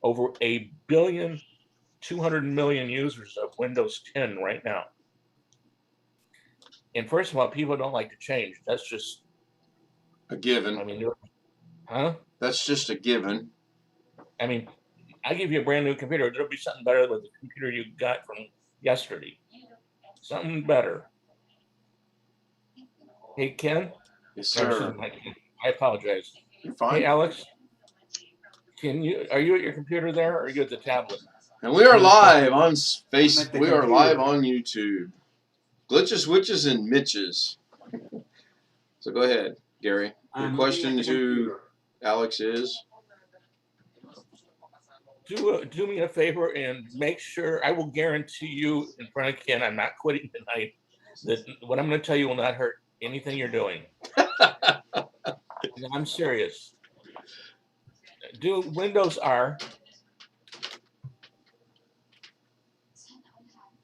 over 1,200,000,000 users of Windows 10 right now. And first of all, people don't like to change. That's just a given. I mean, huh? That's just a given. I mean, I give you a brand new computer. There'll be something better with the computer you got from yesterday. Something better. Hey, Ken? Yes, Or excuse sir. me, I apologize. You're Hey, fine. Alex, are you at your computer there or are you at the tablet? And we are live on I'm We are live on YouTube. Glitches, Witches, and Mitches. So go ahead, Gary. Your question to Alex is? Do me a favor and make sure, I will guarantee you in front of Ken, I'm not quitting tonight, that what I'm going to tell you will not hurt anything you're doing. I'm serious. Do Windows R.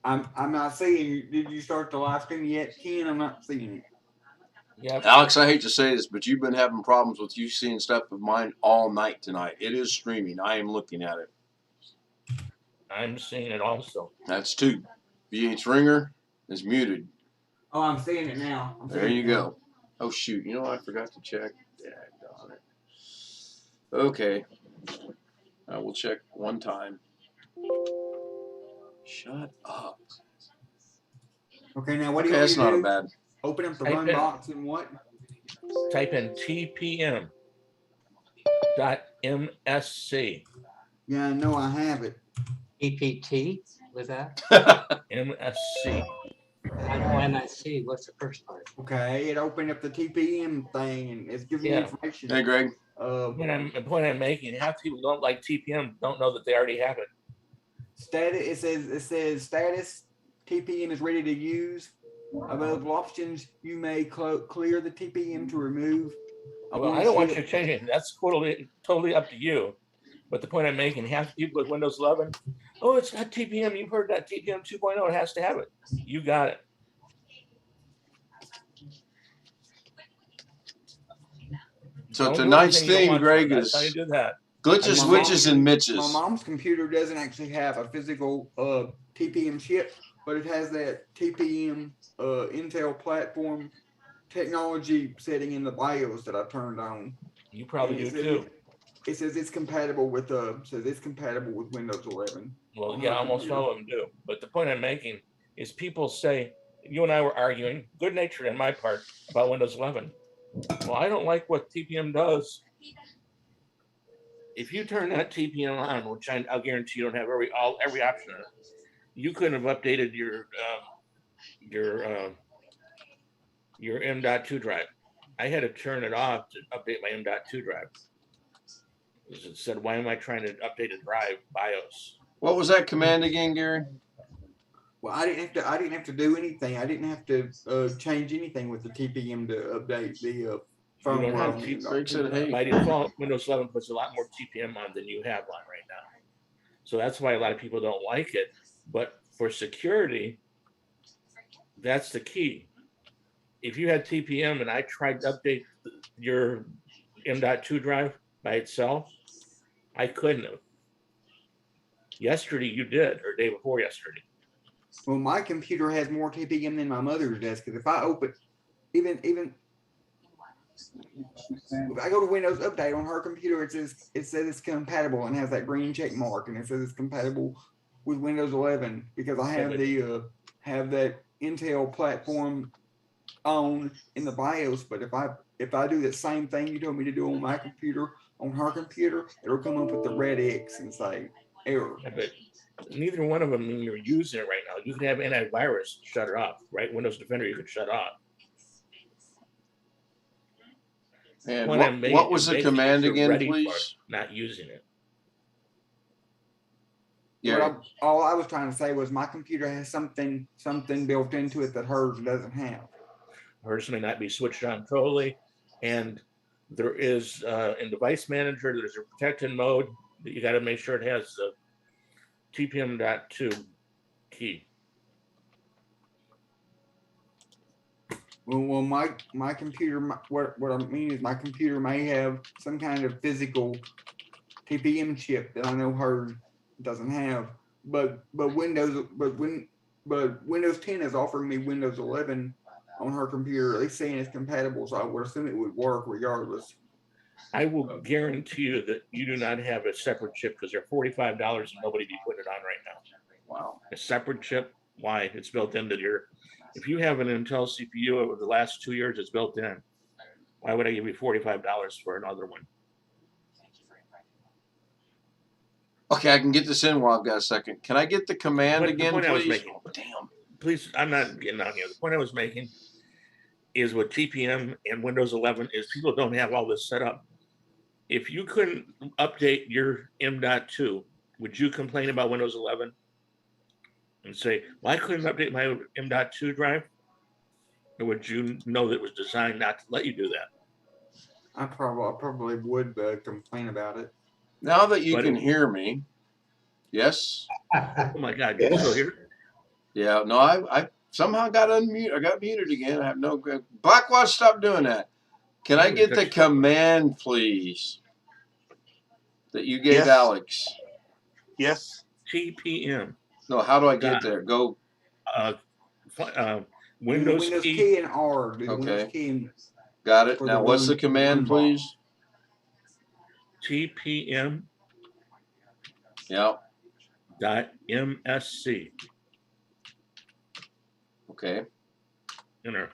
I'm not seeing. Did you start the live stream yet, Ken? I'm not seeing it. Yep. Alex, I hate to say this, but you've been having problems with you seeing stuff of mine all night tonight. It is streaming. I am looking at it. I'm seeing it also. That's 2. VH Ringer is muted. Oh, I'm seeing it now. There you go. Oh, shoot. You know what I forgot to check? Daggone it. Okay. I will check one time. Shut up. Okay, now what do Okay, you that's want not to a do? bad. Open up the Type run in- box and what? Type in TPM.MSC. Yeah, I know I have it. EPT was that? MSC. I know MSC. What's the first part? Okay, it opened up the TPM thing and it's giving me Yeah. information. Hey, Greg. The point I'm making, half people don't like TPM, don't know that they already have it. Status. It says status. TPM is ready to use. Available options. You may clear the TPM to remove. Well, I don't want you to change it. That's totally up to you. But the point I'm making, half the people with Windows 11, oh, it's got TPM. You've heard that TPM 2.0. It has to have it. You got it. So Don't do tonight's anything you don't theme, want to. Greg, That's is how you do that. Glitches, Witches, and My Mitches. mom's computer doesn't actually have a physical TPM chip, but it has that TPM Intel platform technology setting in the BIOS that I turned on. You probably do too. It says it's compatible with Windows 11. Well, yeah, almost all of them do. But the point I'm making is people say, you and I were arguing, good natured on my part, about Windows 11. Well, I don't like what TPM does. If you turn that TPM on, which I'll guarantee you don't have every option in it, you couldn't have updated your M.2 drive. I had to turn it off to update my M.2 drive. It said, why am I trying to update a drive BIOS? What was that command again, Gary? Well, I didn't have to do anything. I didn't have to change anything with the TPM to update the firmware. Greg said, hey. By default, Windows 11 puts a lot more TPM on than you have on right now. So that's why a lot of people don't like it. But for security, that's the key. If you had TPM and I tried to update your M.2 drive by itself, I couldn't have. Yesterday you did, or day before yesterday. Well, my computer has more TPM than my mother's does, because if I open, even if I go to Windows Update on her computer, it says it's compatible and has that green check mark, and it says it's compatible with Windows 11 because I have have that Intel platform on in the BIOS. But if I do the same thing you told me to do on my computer, on her computer, it'll come up with the red X and say error. Yeah, but neither one of them, when you're using it right now, you can have antivirus shut it off, right? Windows Defender you could shut off. And what was the command again, please? Not using it. Yeah. All I was trying to say was my computer has something built into it that hers doesn't have. Hers may not be switched on totally, and there is in Device Manager, there's a protected mode that you got to make sure it has the TPM.2 key. Well, my computer, what I mean is my computer may have some kind of physical TPM chip that I know hers doesn't have. But Windows 10 is offering me Windows 11 on her computer, at least saying it's compatible. So I would assume it would work regardless. I will guarantee you that you do not have a separate chip because they're $45 and nobody be putting it on right now. Wow. A separate chip, why? It's built into your. If you have an Intel CPU over the last 2 years, it's built in. Why would I give you $45 for another one? Okay, I can get this in while I've got a second. Can I get the command The again, point I was please? making. Damn. Please, I'm not getting on you. The point I was making is with TPM and Windows 11 is people don't have all this set up. If you couldn't update your M.2, would you complain about Windows 11 and say, well, I couldn't update my M.2 drive? Or would you know that it was designed not to let you do that? I probably would complain about it. Now that you But can it- hear me, yes? Oh my God, you're still here? Yeah, no, I somehow got unmuted. I got muted again. I have no. Blackwatch, stop doing that. Can I get the command, please, that you gave Yes. Alex? Yes. TPM. No, how do I get there? Go. Windows key. key and R. Do the Okay. Windows key and Got it. For Now, the what's the run command, block. please? TPM Yeah. .msc. Okay. Enter.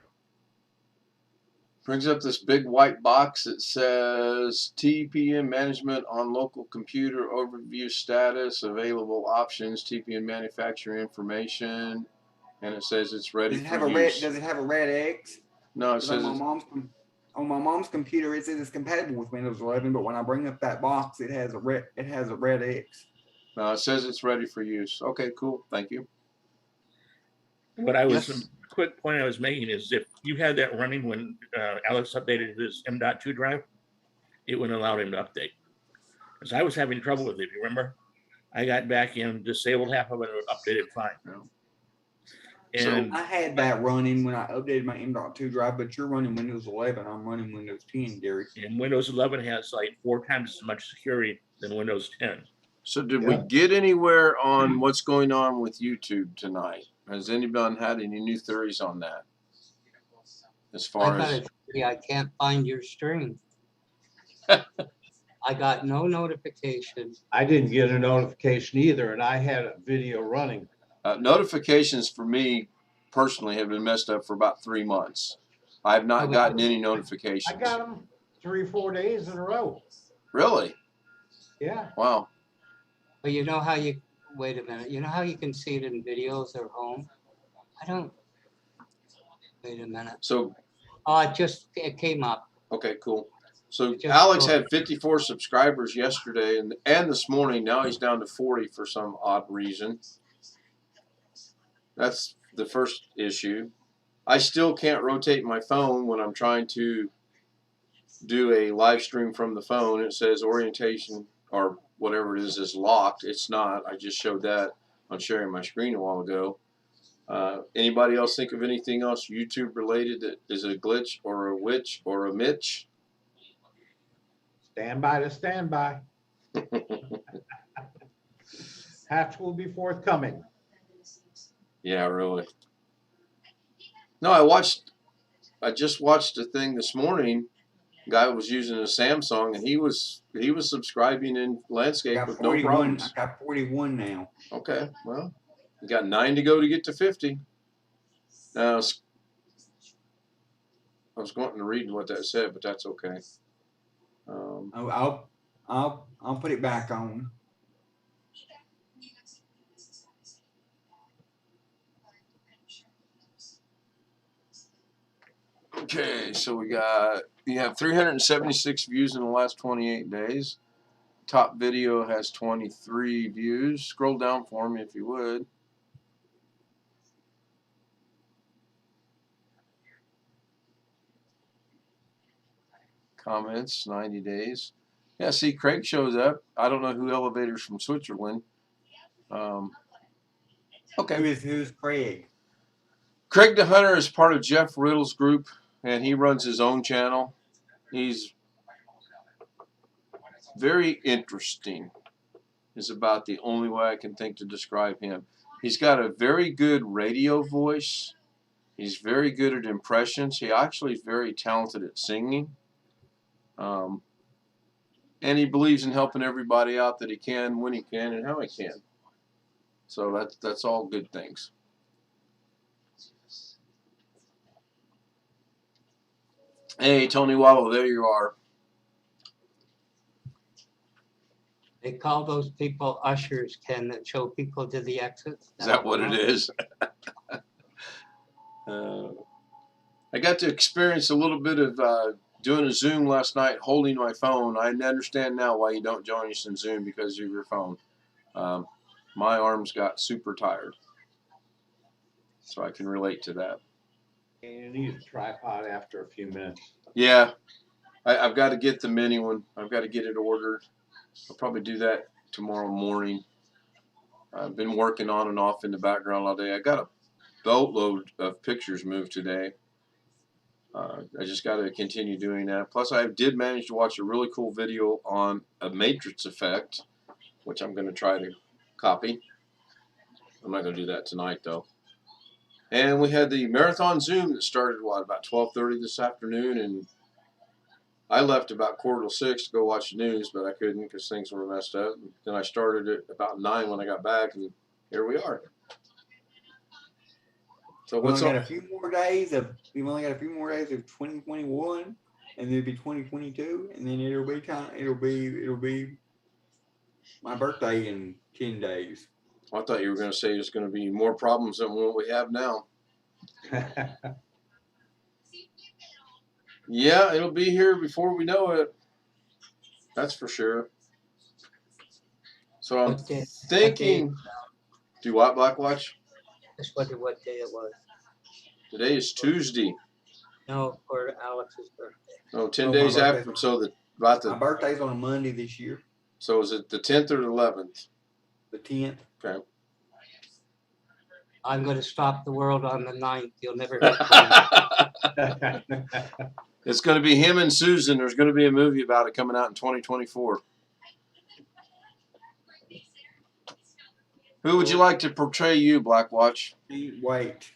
Brings up this big white box that says TPM management on local computer overview status, available options, TPM manufacturer information, and it says it's ready does it for have a use. does it have a red X? No, it 'Cause says on my mom's computer it says it's compatible with Windows 11, but when I bring up that box, it has a red X. no, it says it's ready for use. Okay, cool. Thank you. What I was, Yes. quick point I was making is if you had that running when Alex updated his M.2 drive, it wouldn't allow him to update. Because I was having trouble with it, you remember? I got back in, disabled half of it, and updated fine. Yeah. And I had that running when I updated my M.2 drive, but you're running Windows 11. I'm running Windows 10, Gary. and Windows 11 has like 4 times as much security than Windows 10. So did we get anywhere on what's going on with YouTube tonight? Has anyone had any new theories on that? As I far got as it. I can't find your stream. I got no notification. I didn't get a notification either, and I had a video running. notifications for me personally have been messed up for about 3 months. I have not Okay. gotten any I notifications. got them 3 or 4 days in a row. Really? Yeah. Wow. But you know how you, wait a minute, you know how you can see it in videos at home? I don't, wait a minute. So, Oh, it came up. okay, cool. So Just Alex go. had 54 subscribers yesterday and this morning. Now he's down to 40 for some odd reason. That's the first issue. I still can't rotate my phone when I'm trying to do a live stream from the phone. It says orientation or whatever it is locked. It's not. I just showed that on sharing my screen a while ago. Anybody else think of anything else YouTube related that is a glitch or a witch or a Mitch? Stand by to stand by. Patch will be forthcoming. Yeah, really. No, I just watched a thing this morning. Guy was using a Samsung and he was subscribing in landscape Got with no 41. problems. I got 41 now. Okay, well, you got 9 to go to get to 50. Now, I was wanting to read what that said, but that's okay. I'll put it back on. Okay, so you have 376 views in the last 28 days. Top video has 23 views. Scroll down for me if you would. Comments, 90 days. Yeah, see, Craig shows up. I don't know who elevators from Switzerland. Okay. Who's Craig? Craig the Hunter is part of Jeff Riddle's group, and he runs his own channel. He's very interesting is about the only way I can think to describe him. He's got a very good radio voice. He's very good at impressions. He actually is very talented at singing. And he believes in helping everybody out that he can, when he can, and how he can. So that's all good things. Hey, Tony Wallow, there you are. They call those people ushers, Ken, that show people to the exits. Is that what it is? I got to experience a little bit of doing a Zoom last night, holding my phone. I understand now why you don't join us in Zoom because of your phone. My arms got super tired, so I can relate to that. And you need a tripod after a few minutes. Yeah, I've got to get the mini one. I've got to get it ordered. I'll probably do that tomorrow morning. I've been working on and off in the background all day. I got a boatload of pictures moved today. I just got to continue doing that. Plus, I did manage to watch a really cool video on a matrix effect, which I'm going to try to copy. I'm not going to do that tonight, though. And we had the marathon Zoom that started, about 12:30 this afternoon, and I left about 5:45 to go watch the news, but I couldn't because things were messed up. Then I started at about 9 when I got back, and here we are. So We've what's only got up? a few more days of 2021, and then it'll be 2022, and then it'll be my birthday in 10 days. I thought you were going to say there's going to be more problems than what we have now. Yeah, it'll be here before we know it. That's for sure. So I'm thinking, do what, Blackwatch? Just wondered what day it was. Today is Tuesday. No, for Alex's birthday. No, 10 Oh, my days birthday's after. on- So My birthday's on a Monday this year, So is it the 10th or the 11th? the 10th. Okay. I'm going to stop the world on the 9th. You'll never hear from me. It's going to be him and Susan. There's going to be a movie about it coming out in 2024. Who would you like to portray you, Blackwatch? Wait.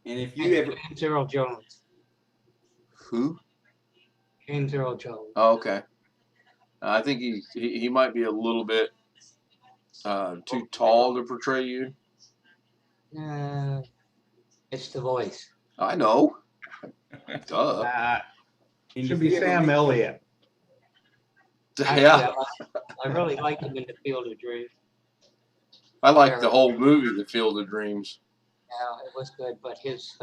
And if you ever, James Earl Jones. Who? James Earl Jones. Oh, okay. I think he might be a little bit too tall to portray you. It's the voice. I know. Duh. and Should if be you ever Sam meet- Elliott. Actually, Yeah. I really liked him in The Field of Dreams. I like the whole movie, The Field of Dreams. Yeah, it was good, but his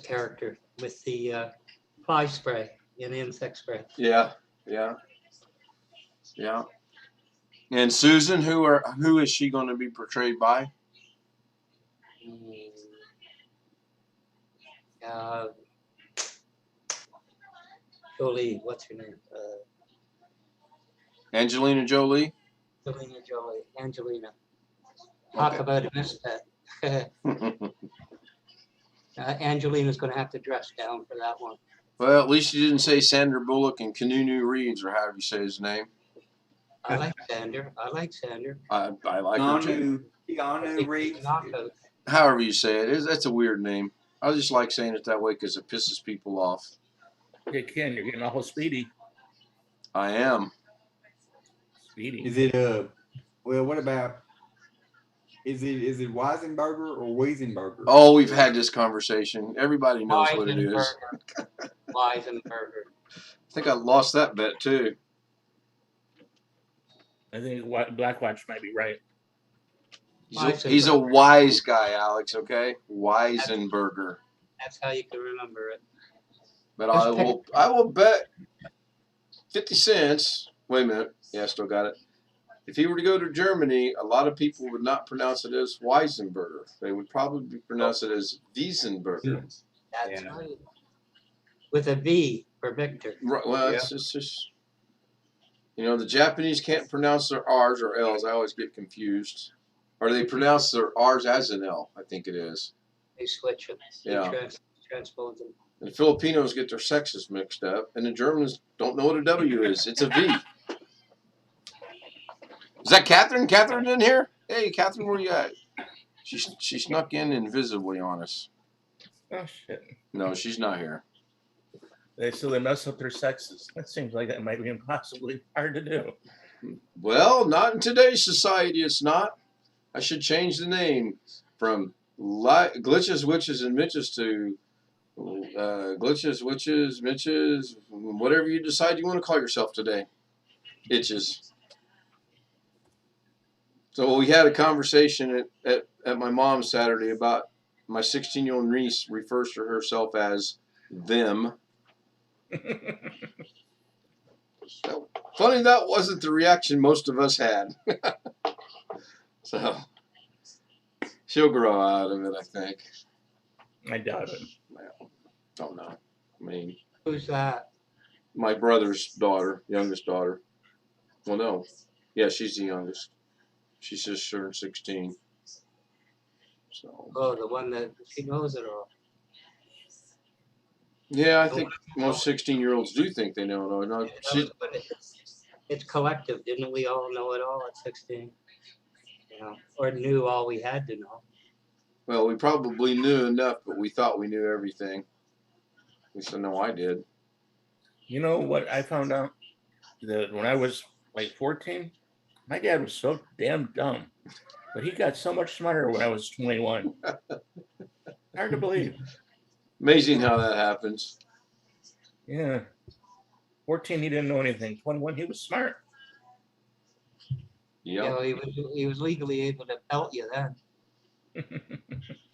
character with the fly spray and insect spray. Yeah. And Susan, who is she going to be portrayed by? Jolie, what's her name? Angelina Jolie. Angelina. Talk Okay. about a misstep. Angelina's going to have to dress down for that one. Well, at least you didn't say Sandra Bullock and Kanunu Reeves, or however you say his name. I like Sander. I like her too. Keanu Reeves. Knockout. However you say it, that's a weird name. I just like saying it that way because it pisses people off. Hey, Ken, you're getting awful speedy. I am. Speedy. Is it well, what about, is it Weisenberger or Wiesenberger? Oh, we've had this conversation. Everybody knows what it is. Weisenberger. I think I lost that bet too. I think Blackwatch might be right. He's a wise guy, Alex, okay? Weisenberger. That's how you can remember it. But I will bet 50 cents. Wait a minute. Yeah, I still got it. If he were to go to Germany, a lot of people would not pronounce it as Weisenberger. They would probably pronounce it as Wiesenberger. That's right. With a V for Victor. Right, well, it's just, the Japanese can't pronounce their R's or L's. I always get confused. Or they pronounce their R's as an L, I think it is. They switch them. They Yeah. transpose them. And the Filipinos get their sexes mixed up, and the Germans don't know what a W is. It's a V. Is that Catherine? Catherine in here? Hey, Catherine, where you at? She snuck in invisibly on us. Oh shit. No, she's not here. So they mess up their sexes. That seems like that might be impossibly hard to do. Well, not in today's society. It's not. I should change the name from Glitches, Witches, and Mitches to Glitches, Witches, Mitches, whatever you decide you want to call yourself today. Itches. So we had a conversation at my mom's Saturday about my 16-year-old niece refers to herself as them. So, funny that wasn't the reaction most of us had. So she'll grow out of it, I think. I doubt it. Well, don't know. I mean, Who's that? my brother's daughter, youngest daughter. Well, no. Yeah, she's the youngest. She's just turned 16. So. Oh, the one that she knows it all. Yeah, I think most 16-year-olds do think they know it all. No, But it's collective. Didn't we all know it all at 16? You know, or knew all we had to know. well, we probably knew enough, but we thought we knew everything. At least I know I did. You know what I found out? That when I was like 14, my dad was so damn dumb. But he got so much smarter when I was 21. Hard to believe. Amazing how that happens. Yeah. 14, he didn't know anything. 21, he was smart. You Yep. know, he was legally able to pelt you then.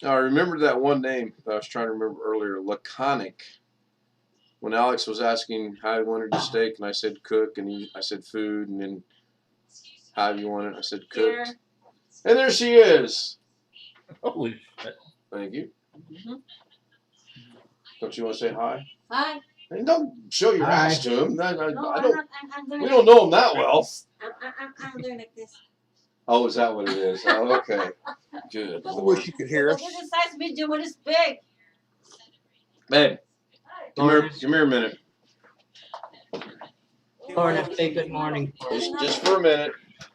I remember that one name that I was trying to remember earlier, Laconic. When Alex was asking how he wanted his steak, and I said cook, and I said food, and then how do you want it? I said cooked. Here. And there she is. Holy shit. Thank you. Mhm. Don't you want to say hi? Hi. And don't show your Hi. ass to him. No, I I'm don't. not. I'm doing We it. don't know him that well. I'm doing like this. Oh, is that what it is? Oh, okay. Good. I wish you could hear Look us. at the size medium. What is big? Babe, come here. Lawrence. Come here a minute. Lorna, say good morning. Just for a minute.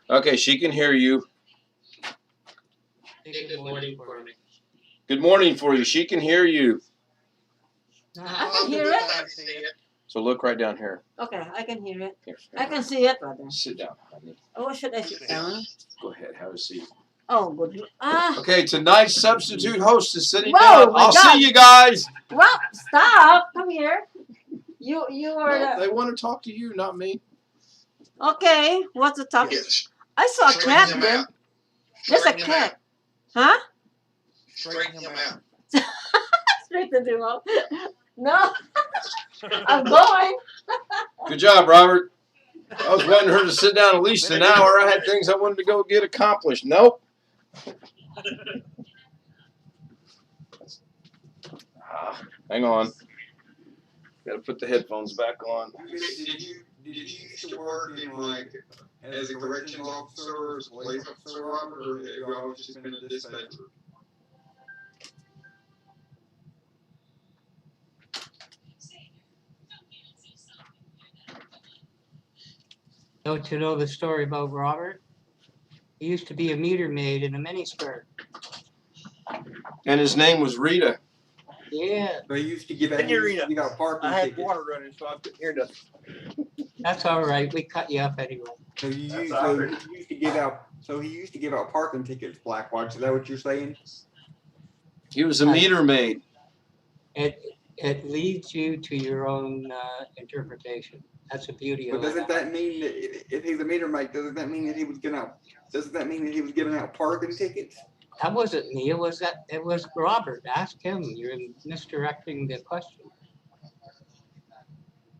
Okay, she can hear you. Say good morning for me. Good morning for you. She can hear you. I can hear it. So look right down here. Okay, I can hear it. Here. I can see it, rather. Sit down, honey. Oh, should I sit down? Go ahead. Have a seat. Oh, good. Okay, tonight's substitute host is sitting Whoa, down. my I'll God. see you guys. Well, stop. Come here. You are No, the. they want to talk to you, not me. Okay, what's the topic? I saw a cat there. There's a cat. Huh? Straighten him out. Straighten him out. No. I'm going. Good job, Robert. I was wanting her to sit down at least an hour. I had things I wanted to go get accomplished. Nope. Hang on. Got to put the headphones back on. Did you used to work in like as a corrections officer or as a police officer, Robert, or have you always just been a dispatcher? Don't you know the story about Robert? He used to be a meter maid in a miniskirt. And his name was Rita. Yeah, So he used to give out, you got parking I had tickets. water running, so I couldn't hear nothing. that's all right. We cut you up anyway. So he That's used, all so right. he used to give out. So he used to give out parking tickets, Blackwatch. Is that what you're saying? He was a meter maid. It leads you to your own interpretation. That's the beauty But of doesn't it. that mean that if he's a meter maid, doesn't that mean that he was giving out? Doesn't that mean that he was giving out parking tickets? That wasn't me. It was Robert. Ask him. You're misdirecting the question.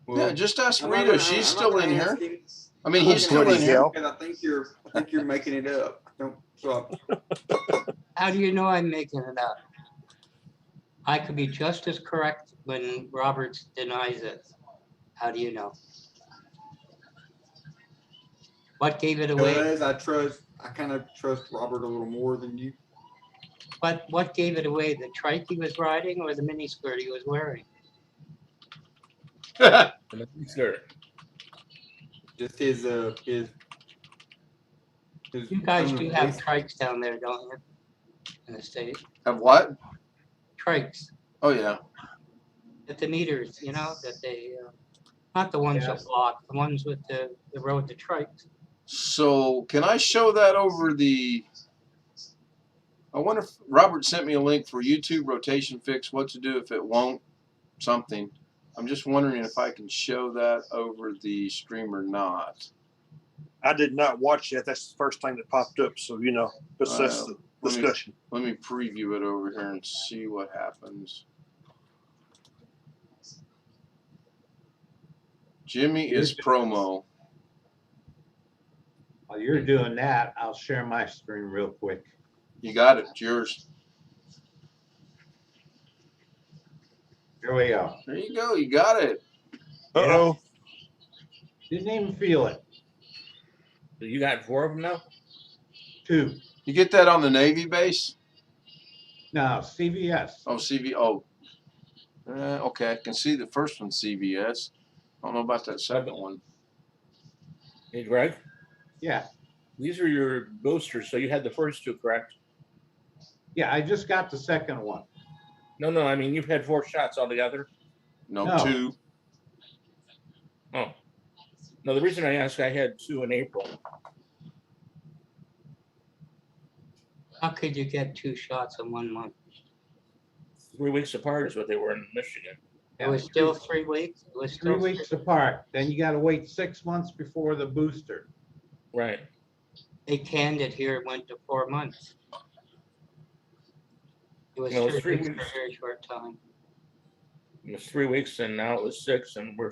Yeah, just ask I'm not Rita. gonna- She's I'm not still gonna in ask here. him. I mean, I'm he's not still gonna in ask here. him, 'cause I think you're making it up. Don't stop. How do you know I'm making it up? I could be just as correct when Roberts denies it. How do you know? What gave it away? Because I kind of trust Robert a little more than you. What gave it away? The trike he was riding or the miniskirt he was wearing? Sure. Just his You guys do permanent have base- trikes down there, don't you? In the state, Have what? trikes Oh yeah. at the meters, you know, that they, not the ones that Yes. block, the ones with the road to trikes. So can I show that over the? I wonder if Robert sent me a link for YouTube rotation fix. What to do if it won't something. I'm just wondering if I can show that over the stream or not. I did not watch yet. That's the first thing that popped up. So, you know, that's the Let me- discussion. Let me preview it over here and see what happens. Jimmy is promo. While you're doing that, I'll share my screen real quick. You got it. It's yours. Here we go. There you go. You got it. Uh-oh. Didn't even feel it. You got 4 of them now? 2. You get that on the Navy base? No, CVS. Oh, CV. Oh. Okay. I can see the first one, CVS. I don't know about that second one. Hey, Greg, Yeah. these are your boosters. So you had the first 2, correct? Yeah, I just got the second one. No, I mean, you've had 4 shots altogether. No, No. 2. Oh. No, the reason I asked, I had 2 in April. How could you get 2 shots in 1 month? 3 weeks apart is what they were in Michigan. It was still 3 weeks? It was 3 still weeks apart. Then you got to wait 6 months before the booster. Right. They canned it here, it went to 4 months. It was No, it's 3 3 weeks for a weeks. very short time. It was 3 weeks and now it was 6 and we're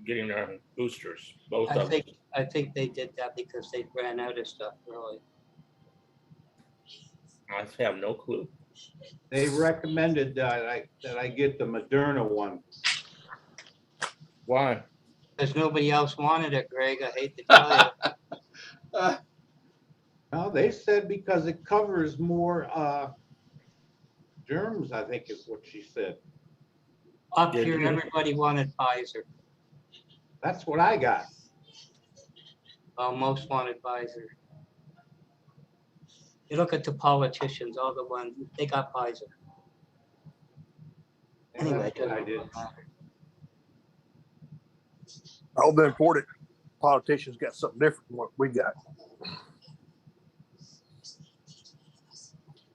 getting our boosters, both of them. I think they did that because they ran out of stuff early. I have no clue. They recommended that I get the Moderna one. Why? Because nobody else wanted it, Greg, I hate to tell you. No, they said because it covers more germs, I think is what she said. Up Yeah, here, you- everybody wanted Pfizer. That's what I got. Well, most wanted Pfizer. You look at the politicians, all the ones, they got Pfizer. And Anyway, that's what I it did. doesn't matter. All the important politicians got something different from what we got.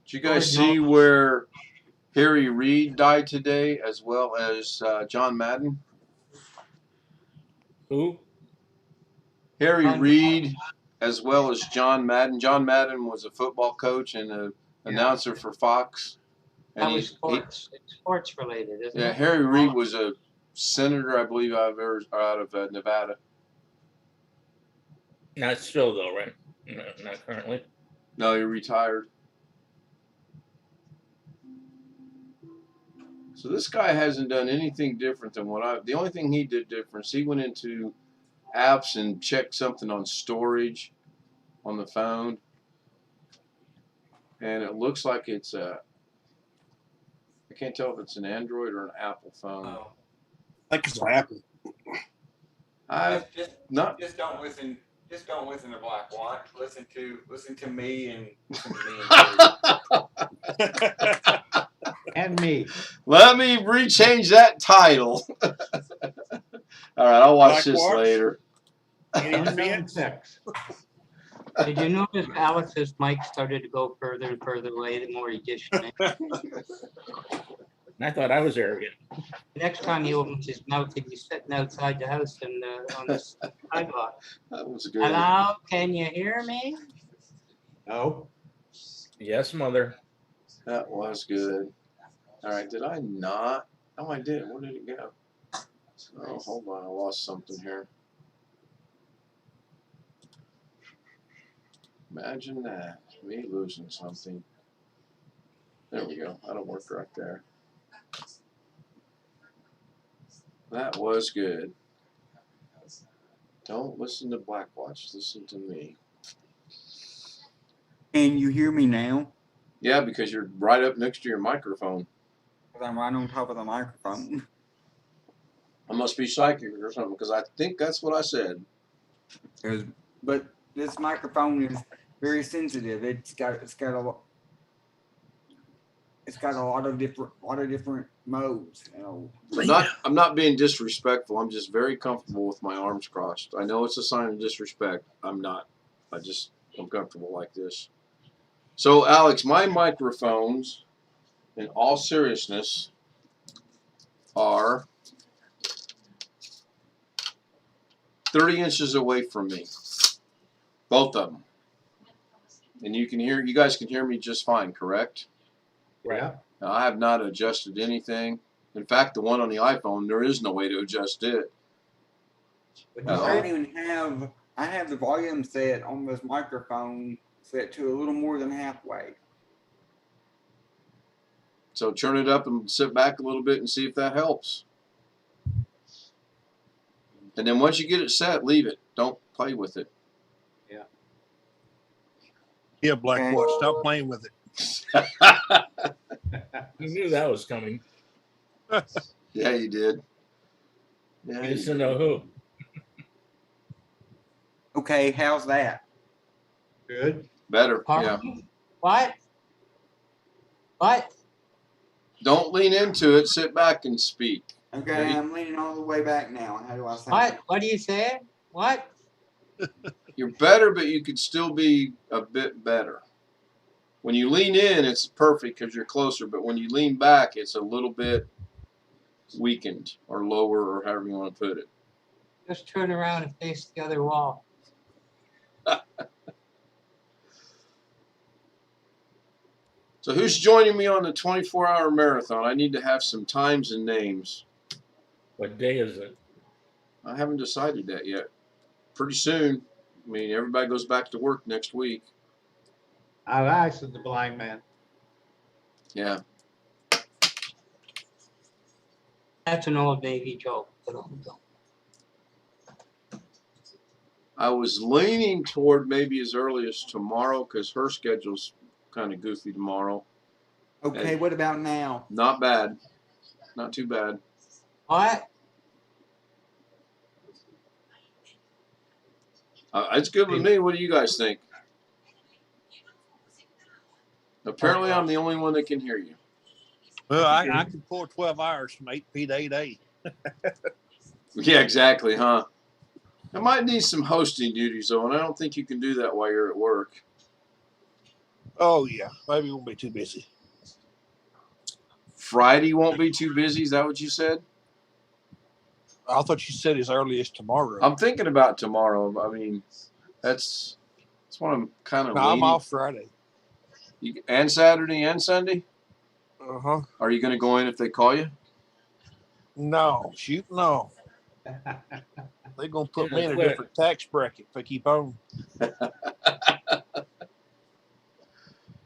Did you guys see where Harry Reid died today, as well as John Madden? Who? Harry John Reid, as well as John Madden. John Madden was a football coach and an announcer for Fox. That And was sports. It's sports related, isn't yeah, it? Harry Reid was a senator, I believe, out of Nevada. Not still though, right? No, not currently. No, he retired. So this guy hasn't done anything different than the only thing he did different is he went into apps and checked something on storage on the phone. And it looks like it's I can't tell if it's an Android or an Apple phone. Oh, I think it's an Apple. I not just don't listen. Just don't listen to Black Watch. Listen to me and listen to me. And me. let me rechange that title. All right, I'll watch Black this Watch? later. Unknown text. Did you notice Alex's mic started to go further and further away the more he dished? And I thought I was arrogant. Next time he opens his mouth, he'd be sitting outside the house and on the sidewalk. That was good. Hello, can you hear me? No. Yes, mother. That was good. All right, did I not? Oh, I did. Where did it go? Oh, hold on. I lost something here. Imagine that. Me losing something. There we go. That'll work right there. That was good. Don't listen to Black Watch. Listen to me. Can you hear me now? Yeah, because you're right up next to your microphone. Because I'm right on top of the microphone. I must be psychic or something because I think that's what I said. But this microphone is very sensitive. It's got a lot of different modes. You know. I'm not being disrespectful. I'm just very comfortable with my arms crossed. I know it's a sign of disrespect. I'm not. I'm comfortable like this. So, Alex, my microphones, in all seriousness, are 30 inches away from me. Both of them. And you guys can hear me just fine, correct? Right. Yeah. Now, I have not adjusted anything. In fact, the one on the iPhone, there is no way to adjust it. Well, I don't even have. I have the volume set on this microphone set to a little more than halfway. So turn it up and sit back a little bit and see if that helps. And then once you get it set, leave it. Don't play with it. Yeah, Blackwater, stop playing with it. You knew that was coming. Yeah, you did. Yeah, You just didn't know who. Okay, how's that? Good. Better. Yeah. Pardon? What? What? Don't lean into it. Sit back and speak. Okay, Ready? I'm leaning all the way back now. How do I sound? What? What are you saying? What? You're better, but you could still be a bit better. When you lean in, it's perfect because you're closer. But when you lean back, it's a little bit weakened or lower or however you want to put it. Just turn around and face the other wall. So who's joining me on the 24-hour marathon? I need to have some times and names. What day is it? I haven't decided that yet. Pretty soon. I mean, everybody goes back to work next week. I said the blind man. Yeah. That's an old Navy joke. I was leaning toward maybe as early as tomorrow because her schedule's kind of goofy tomorrow. Okay, what about now? Not bad. Not too bad. What? It's good with me. What do you guys think? Apparently, I'm the only one that can hear you. Well, I can pull 12 hours from 8P to 8A. Yeah, exactly, huh? I might need some hosting duties, though, and I don't think you can do that while you're at work. Oh, yeah. Maybe we won't be too busy. Friday won't be too busy. Is that what you said? I thought you said as early as tomorrow. I'm thinking about tomorrow. I mean, that's what I'm kind of No, I'm off Friday. And Saturday and Sunday? Uh-huh. Are you going to go in if they call you? No. Shoot, no. They're going to put me in a Quit. different tax bracket if I keep on.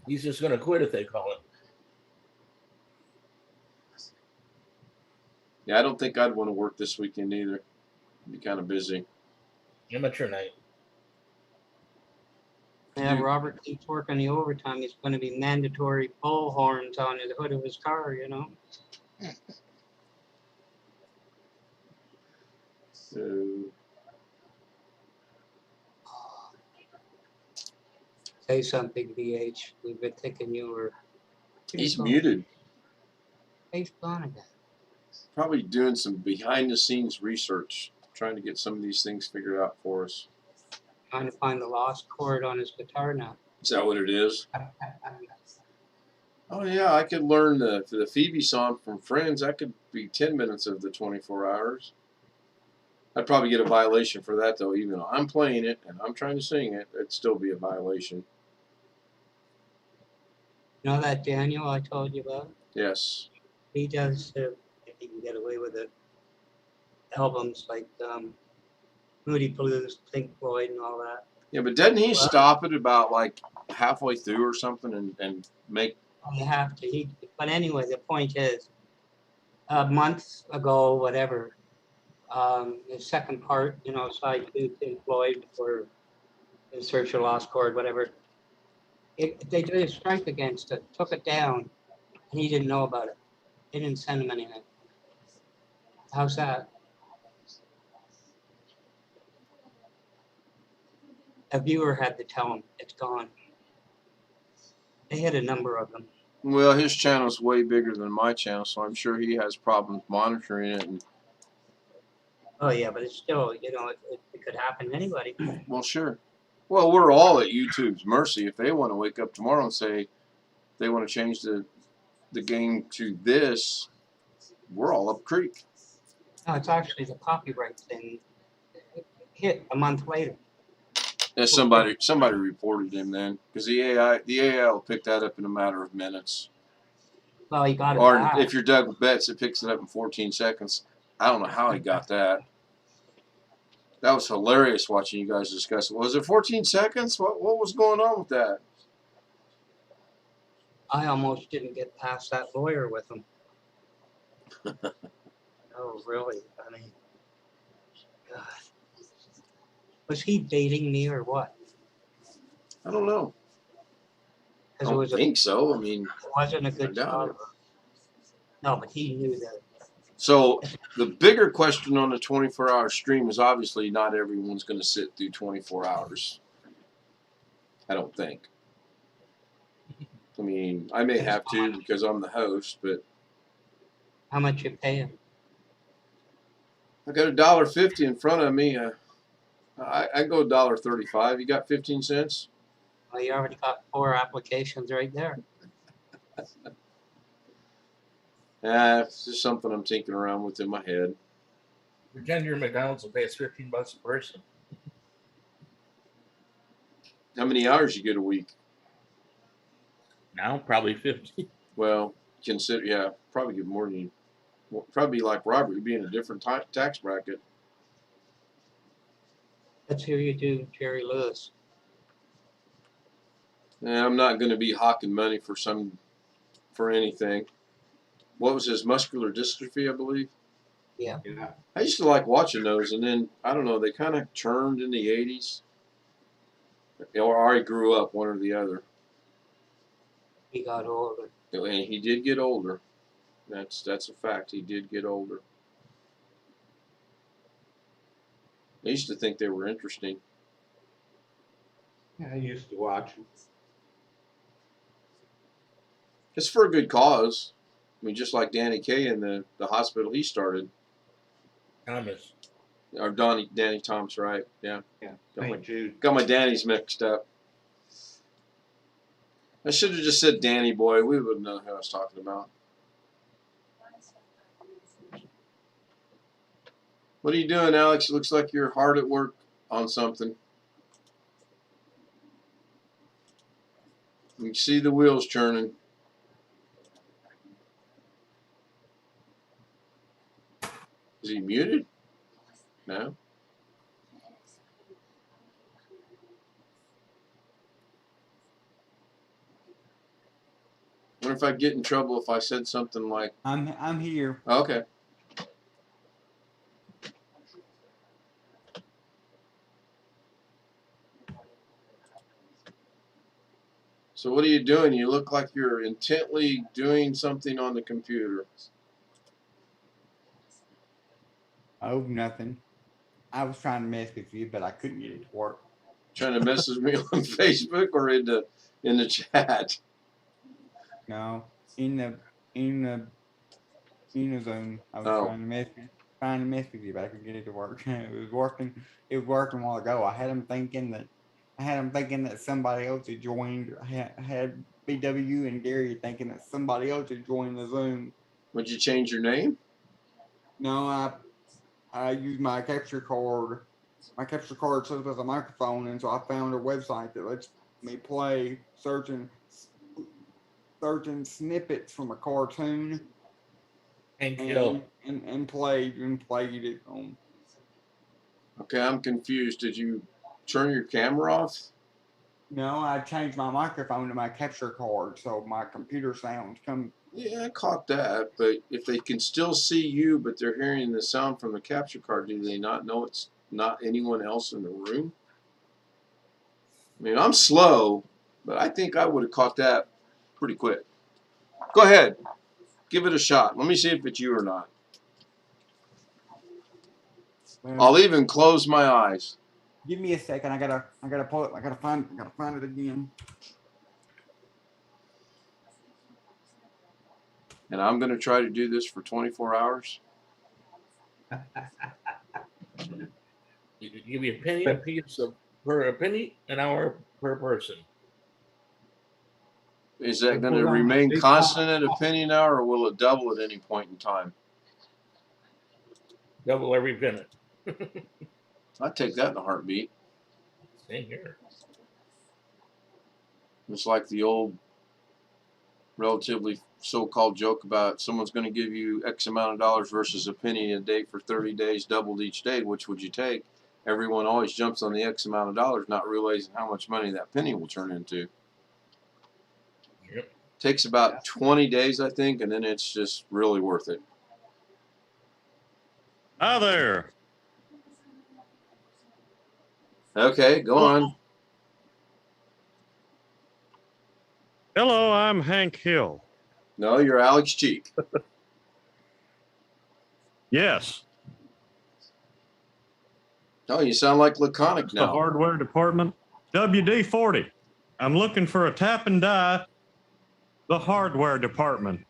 He's just going to quit if they call it. Yeah, I don't think I'd want to work this weekend either. I'd be kind of busy. Amateur night. Yeah, Robert keeps working the overtime. He's going to be mandatory bull horns on the hood of his car, you know? So, Say something, VH. We've been thinking you were. he's muted. He's gone again. Probably doing some behind-the-scenes research, trying to get some of these things figured out for us. Trying to find the lost chord on his guitar now. Is that what it is? Oh, yeah, I could learn the Phoebe song from Friends. That could be 10 minutes of the 24 hours. I'd probably get a violation for that, though. Even though I'm playing it and I'm trying to sing it, it'd still be a violation. You know that Daniel I told you about? Yes. He does, he can get away with it. Albums like Moody Blues, Pink Floyd, and all that. Yeah, but doesn't he stop it about like halfway through or something and make... You have to. But anyway, the point is, a month ago, whatever, the second part, you know, side 2, Pink Floyd, or In Search of Lost Chord, whatever, they did a strike against it, took it down, and he didn't know about it. They didn't send him anything. How's that? a viewer had to tell them it's gone. They had a number of them. Well, his channel's way bigger than my channel, so I'm sure he has problems monitoring it. And Oh yeah, but it's still, you know, it could happen to anybody. well, sure. Well, we're all at YouTube's mercy. If they want to wake up tomorrow and say they want to change the game to this, we're all up creek. No, it's actually the copyright thing hit a month later. Yeah, somebody reported him then, because the AI will pick that up in a matter of minutes. Well, he got it Or back. if you're Doug Betts, it picks it up in 14 seconds. I don't know how he got that. That was hilarious watching you guys discuss it. Was it 14 seconds? What was going on with that? I almost didn't get past that lawyer with him. Oh, really? I mean, God. Was he baiting me or what? I don't know. I Because it don't was think so. I mean, it wasn't a good I doubt job. No, but he knew that. so the bigger question on the 24-hour stream is obviously not everyone's going to sit through 24 hours. I don't think. I mean, I may have to because I'm the host, but How much you paying? I got $1.50 in front of me. I go $1.35. You got 15 cents? Well, you already got 4 applications right there. It's just something I'm tinkering around with in my head. Pretend your McDonald's will pay us $15 a person. How many hours you get a week? Now probably 50. Well, consider probably get more than you. Probably like Robert, you'd be in a different tax bracket. Let's hear you do Jerry Lewis. And I'm not going to be hawking money for anything. What was his muscular dystrophy, I believe? Yeah. I used to like watching those, and then I don't know, they kind of churned in the 80s, or I grew up, one or the other. He got older. And he did get older. That's a fact. He did get older. I used to think they were interesting. Yeah, I used to watch them. It's for a good cause. I mean, just like Danny Kaye in the hospital he started. Thomas. Or Danny Thomas, right? Yeah. Yeah. Got my, St. Jude. got my Danny's mixed up. I should have just said Danny Boy. We wouldn't know who I was talking about. What are you doing, Alex? It looks like you're hard at work on something. You can see the wheels churning. Is he muted? No. I wonder if I'd get in trouble if I said something like, I'm here. okay. So what are you doing? You look like you're intently doing something on the computer. Oh, nothing. I was trying to mess with you, but I couldn't get it to work. Trying to message me on Facebook or in the chat? No, in the Zoom. I was trying to mess with you, but I couldn't get it to work. It was working a while ago. I had them thinking that somebody else had joined. Had BW and Gary thinking that somebody else had joined the Zoom. Would you change your name? No, I used my capture card. My capture card serves as a microphone, and so I found a website that lets me play certain snippets from a cartoon And kill. and played it on. Okay, I'm confused. Did you turn your camera off? No, I changed my microphone to my capture card, so my computer sounds come. Yeah, I caught that. But if they can still see you, but they're hearing the sound from the capture card, do they not know it's not anyone else in the room? I mean, I'm slow, but I think I would have caught that pretty quick. Go ahead. Give it a shot. Let me see if it's you or not. I'll even close my eyes. Give me a second. I gotta pull it. I gotta find it again. And I'm going to try to do this for 24 hours. You could give me a penny a piece of per a penny an hour per person. Is that going Hold to on. remain Big constant at a penny an hour, or will it double at any point in time? Double every penny. I'd take that in a heartbeat. Same here. It's like the old relatively so-called joke about someone's going to give you X amount of dollars versus a penny a day for 30 days, doubled each day. Which would you take? Everyone always jumps on the X amount of dollars, not realizing how much money that penny will turn into. Yep. Takes about 20 days, I think, and then it's just really worth it. Hi there. Okay, go on. Hello, I'm Hank Hill. No, you're Alex Cheek. Yes, Oh, you sound like laconic it's the now. hardware department. WD-40. I'm looking for a tap and die. The hardware department.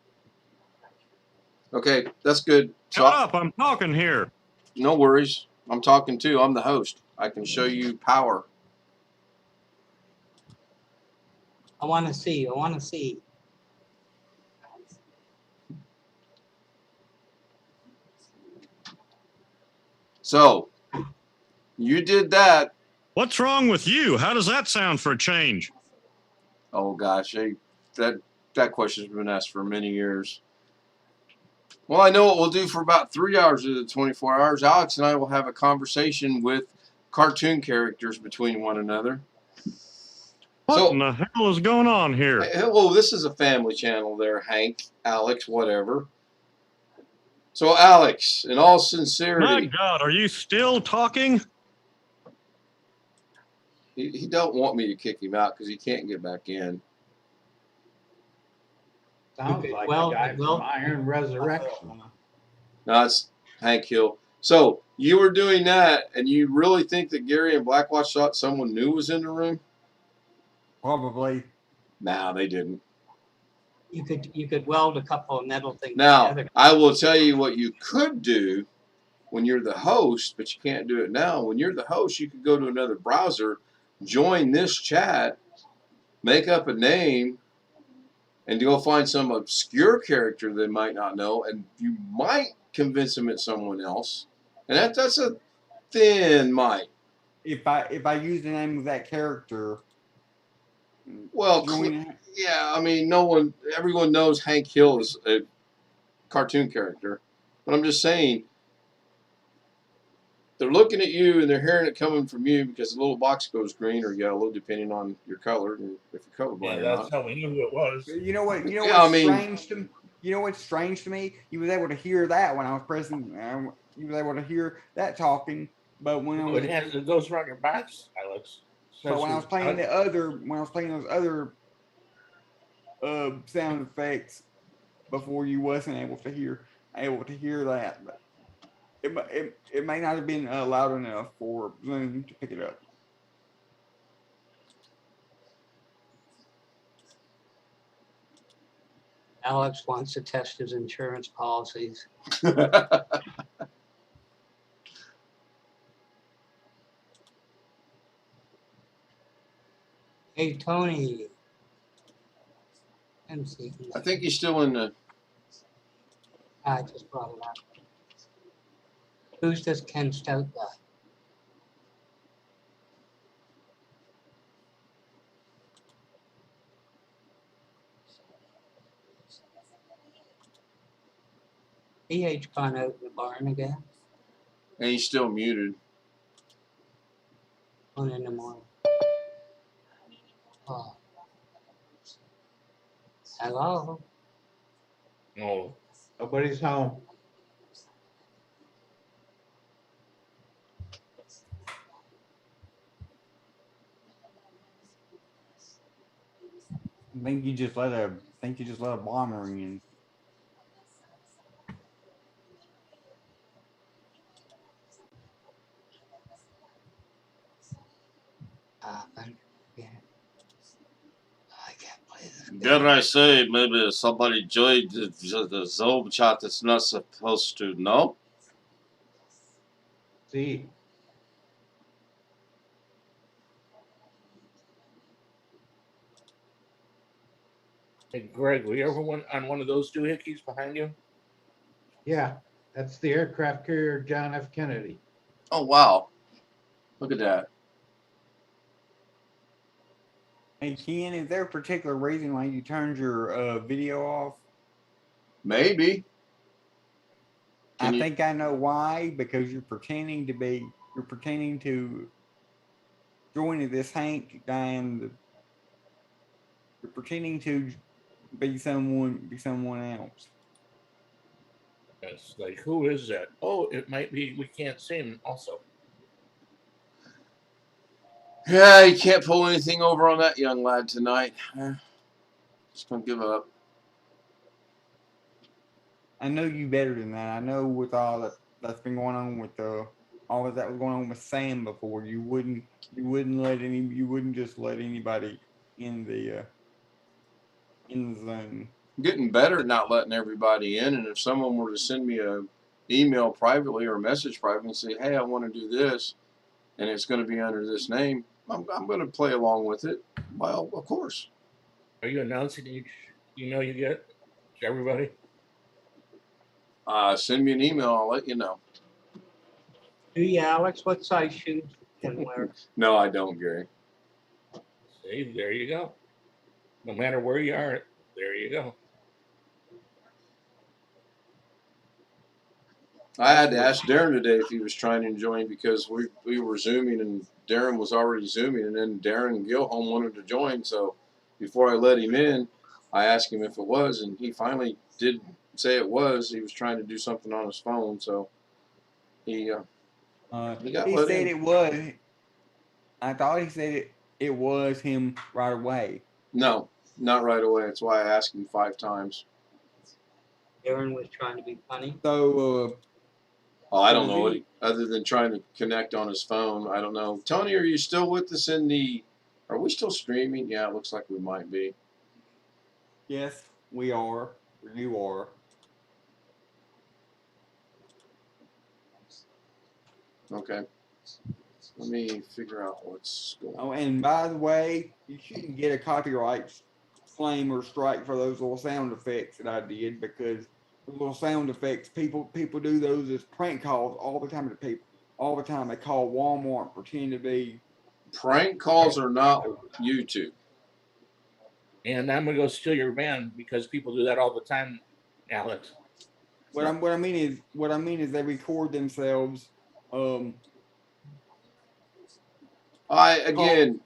Okay, that's good. So, Shut up, I'm talking here. no worries. I'm talking too. I'm the host. I can show you power. I want to see. I want to see. So, you did that. What's wrong with you? How does that sound for a change? Oh gosh, that question's been asked for many years. Well, I know what we'll do for about 3 hours of the 24 hours. Alex and I will have a conversation with cartoon characters between one another. What So, in the hell is going on here? hello, this is a family channel there, Hank, Alex, whatever. So, Alex, in all My sincerity, God, are you still talking? he don't want me to kick him out because he can't get back in. Sounds Okay, like well, a guy well- from Iron Resurrection. No, it's Hank Hill. So, you were doing that, and you really think that Gary and Blackwatch thought someone new was in the room? Probably. No, they didn't. You could weld a couple of metal things Now, together. I will tell you what you could do when you're the host, but you can't do it now. When you're the host, you could go to another browser, join this chat, make up a name, and go find some obscure character they might not know, and you might convince them it's someone else. And that's a thin might. If I use the name of that character, Well, join yeah, I mean, everyone knows Hank Hill is a cartoon character, but I'm just saying, they're looking at you and they're hearing it coming from you because the little box goes green or yellow depending on your color and if you're colorblind Yeah, or that's not. how we knew who it was. You know what? You know Yeah, what's I mean- strange to me? You know what's strange to me? You was able to hear that when I was pressing. You was able to hear that talking, but when I No, was it goes around your backs, Alex. but when I was playing those other sound effects before, you wasn't able to hear that. But it may not have been loud enough for Zoom to pick it up. Alex wants to test his insurance policies. Hey, Tony. MC. I think he's still in the. I just brought it up. Who's this Ken Stout guy? PH gone out in the barn again. And he's still muted. 1 in the morning. Oh. Hello. Oh, Nobody's home. I think you just let a bomber in. Yeah. I can't play this game. Dare I say, maybe somebody joined the Zoom chat that's not supposed to know? See, Hey, Greg, were you ever on one of those doohickeys behind you? yeah, that's the aircraft carrier John F. Kennedy. Oh, wow. Look at that. Hey Ken, is there a particular reason why you turned your video off? Maybe. I Can you? think I know why, because you're pretending to join this Hank guy and you're pretending to be someone else. It's like, who is that? Oh, it might be, we can't see him also. Yeah, you can't pull anything over on that young lad tonight. Just gonna give up. I know you better than that. I know with all that's been going on with all of that was going on with Sam before, you wouldn't just let anybody in the zone. I'm getting better at not letting everybody in, and if someone were to send me a email privately or a message privately and say, "Hey, I want to do this," and it's going to be under this name, I'm going to play along with it. Well, of course. Are you announcing each email you get to everybody? Send me an email. I'll let you know. Do you, Alex? What size shoes you can wear? No, I don't, Gary. See, there you go. No matter where you are, there you go. I had to ask Darren today if he was trying to join because we were Zooming and Darren was already Zooming, and then Darren and Gilholm wanted to join. So before I let him in, I asked him if it was, and he finally did say it was. He was trying to do something on his phone, so he got He let said in. it was. I thought he said it was him right away. No, not right away. That's why I asked him 5 times. Aaron was trying to be funny. So Oh, I don't know what other than trying to connect on his phone. I don't know. Tony, are you still with us in the? Are we still streaming? Yeah, it looks like we might be. yes, we are. You are. Okay. Let me figure out what's going on. Oh, and by the way, you shouldn't get a copyright claim or strike for those little sound effects that I did, because the little sound effects, people do those as prank calls all the time to people. All the time they call Walmart, pretend to be. Prank calls are not YouTube. And I'm gonna go steal your van because people do that all the time, Alex. What I mean is they record themselves. Again,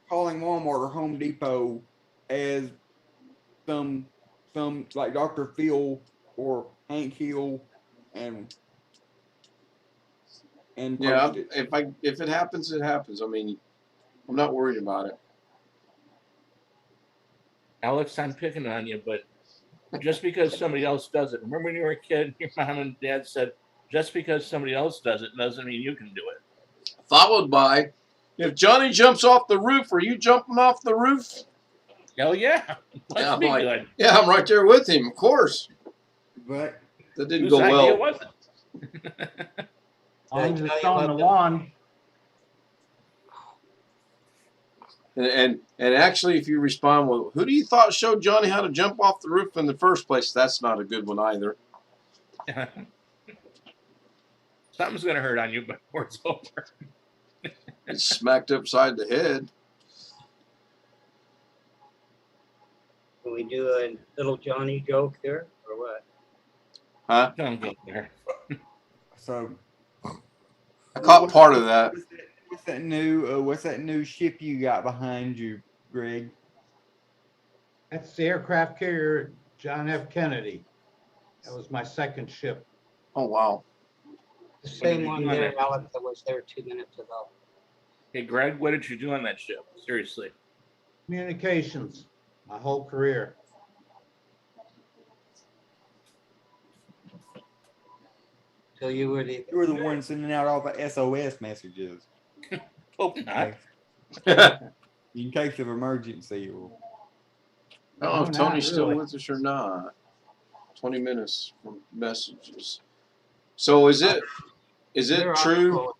Calling Walmart or Home Depot as some like Dr. Phil or Hank Hill and yeah. post it. If it happens, it happens. I mean, I'm not worried about it. Alex, I'm picking on you, but just because somebody else does it. Remember when you were a kid, your mom and dad said, just because somebody else does it doesn't mean you can do it. Followed by, if Johnny jumps off the roof, are you jumping off the roof? Hell yeah. Let's Yeah, I'm be like, good. yeah, I'm right there with him, of course. But That didn't Whose go idea well. was it? As long as Did I it's tell you on the about the- lawn. And actually, if you respond, well, who do you thought showed Johnny how to jump off the roof in the first place? That's not a good one either. Something's gonna hurt on you before it's over. He's smacked upside the head. Can we do a little Johnny joke here or what? Huh? Don't go there. so I caught part of that. What's that new ship you got behind you, Greg? That's the aircraft carrier John F. Kennedy. That was my second ship. Oh, wow. The did same you one do on there, that? Alex, that was there 2 minutes ago. Hey, Greg, what did you do on that ship? Seriously. Communications, my whole career. So you were the You were the one sending out all the SOS messages. Hope not. In case of emergency. Or, I don't know if No, not Tony's still really. with us or not. 20 minutes from messages. So is it Your true? audio-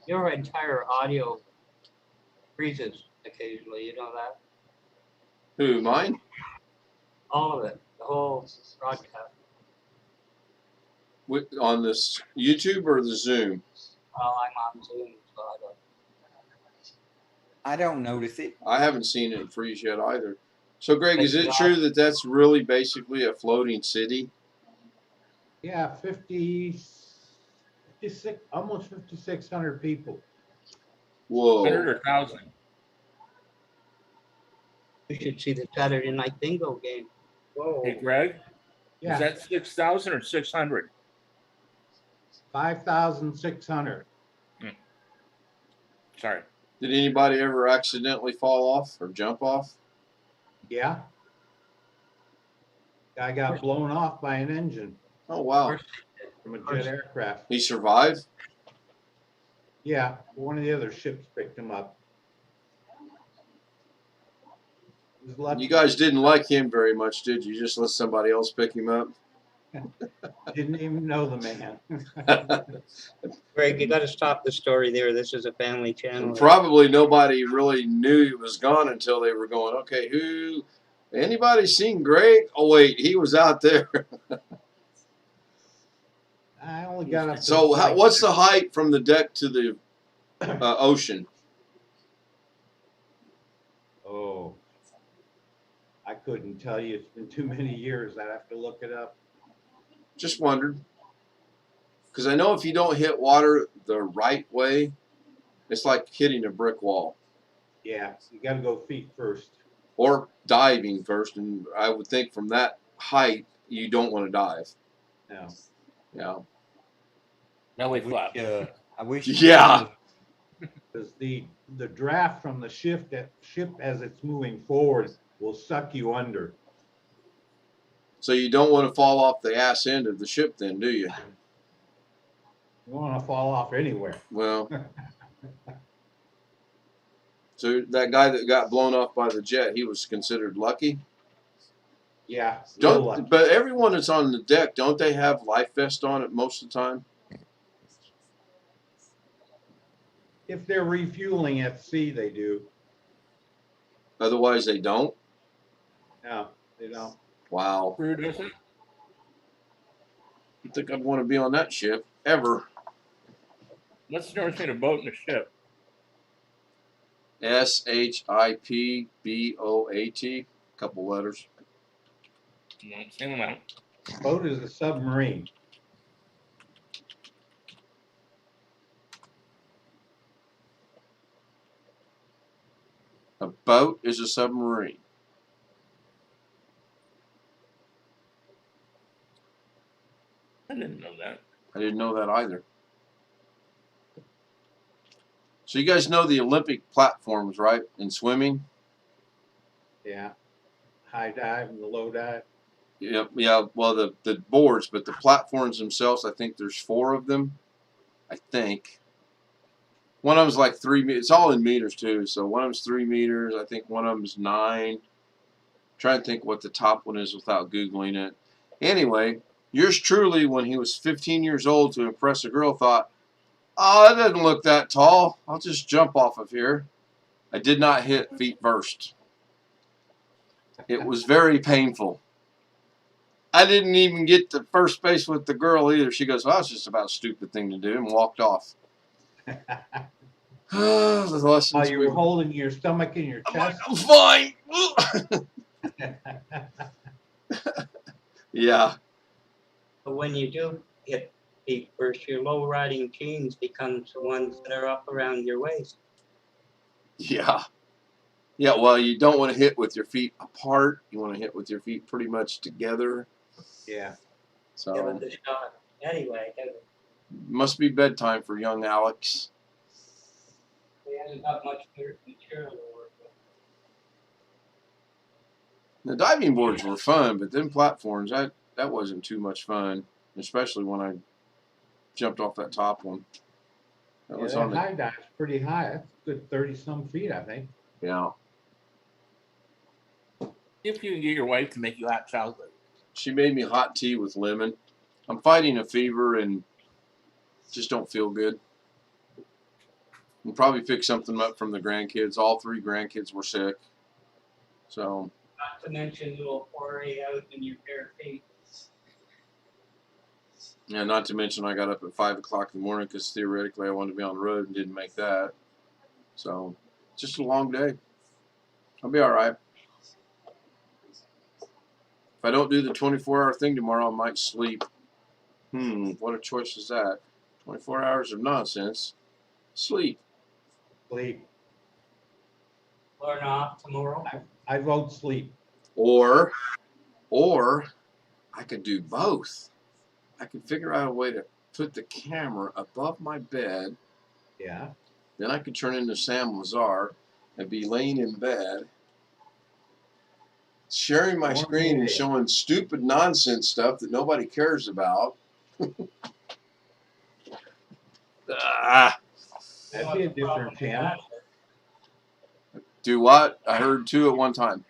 Your entire audio freezes occasionally, you know that? Who, mine? All of it, the whole broadcast. On this YouTube or the Zoom? Well, I'm on Zoom, so I don't. I don't notice it. I haven't seen it freeze yet either. So, Greg, is it Yeah. true that that's really basically a floating city? Yeah, 56, almost 5,600 people. 100 Whoa. or 1,000. You should see the Saturday night bingo game. Whoa. Hey, Greg, Yeah, is that 6,000 or 600? 5,600. Sorry. Did anybody ever accidentally fall off or jump off? Yeah. Guy got blown off by an engine Oh, wow. from a jet aircraft. He survived? Yeah, one of the other ships picked him up. He was lucky. You guys didn't like him very much, did you? Just let somebody else pick him up? Didn't even know the man. Greg, you got to stop the story there. This is a family channel. And probably nobody really knew he was gone until they were going, okay, anybody seen Greg? Oh, wait, he was out there. I only got up. So what's the height from the deck to the ocean? Oh, I couldn't tell you. It's been too many years. I'd have to look it up. Just wondered. Because I know if you don't hit water the right way, it's like hitting a brick wall. Yeah, you got to go feet first. Or diving first. And I would think from that height, you don't want to dive. No. Yeah. Belly flop. I wish. Yeah. Because the draft from the ship as it's moving forward will suck you under. So you don't want to fall off the ass end of the ship then, do you? You want to fall off anywhere. Well. So that guy that got blown off by the jet, he was considered lucky? Yeah. Real lucky. But everyone that's on the deck, don't they have life vest on it most of the time? If they're refueling at sea, they do. Otherwise, they don't? No, they don't. Wow. Crew doesn't? I think I'd want to be on that ship, ever. What's the difference between a boat and a ship? SHIPBOAT. Couple letters. No, same amount. Boat is a submarine. A boat is a submarine. I didn't know that. I didn't know that either. So you guys know the Olympic platforms, right? In swimming? Yeah. High dive and the low dive. Yeah, well, the boards, but the platforms themselves, I think there's 4 of them. I think. One of them's like 3 meters. It's all in meters, too. So one of them's 3 meters. I think one of them's 9. Trying to think what the top one is without Googling it. Anyway, yours truly, when he was 15 years old to impress a girl, thought, oh, that doesn't look that tall. I'll just jump off of here. I did not hit feet first. It was very painful. I didn't even get to first base with the girl either. She goes, well, it's just about a stupid thing to do, and walked off. The lessons While you were holding your stomach in your I'm like, chest. I'm fine. Yeah. But when you do hit feet first, your low riding jeans becomes the ones that are up around your waist. Yeah. Yeah, well, you don't want to hit with your feet apart. You want to hit with your feet pretty much together. Yeah. So Give it the shot. Anyway, must be bedtime for young Alex. we haven't got much material to work with. The diving boards were fun, but then platforms, that wasn't too much fun, especially when I jumped off that top one. That Yeah, was that on the, high dive's pretty high. That's a good 30-some feet, I think. yeah. If you can get your wife to make you hot chocolate. She made me hot tea with lemon. I'm fighting a fever and just don't feel good. We'll probably pick something up from the grandkids. All 3 grandkids were sick. So, Not to mention little 4A out in your bare feet. yeah, not to mention I got up at 5 o'clock in the morning because theoretically I wanted to be on the road and didn't make that. So, just a long day. I'll be all right. If I don't do the 24-hour thing tomorrow, I might sleep. What a choice is that? 24 hours of nonsense. Sleep. Sleep. Learn off tomorrow. I vote sleep. Or I could do both. I could figure out a way to put the camera above my bed. Yeah. Then I could turn into Sam Lazar and be laying in bed, sharing my screen and showing stupid nonsense stuff that nobody cares about. That'd be a different channel. Do what? I heard 2 at one time.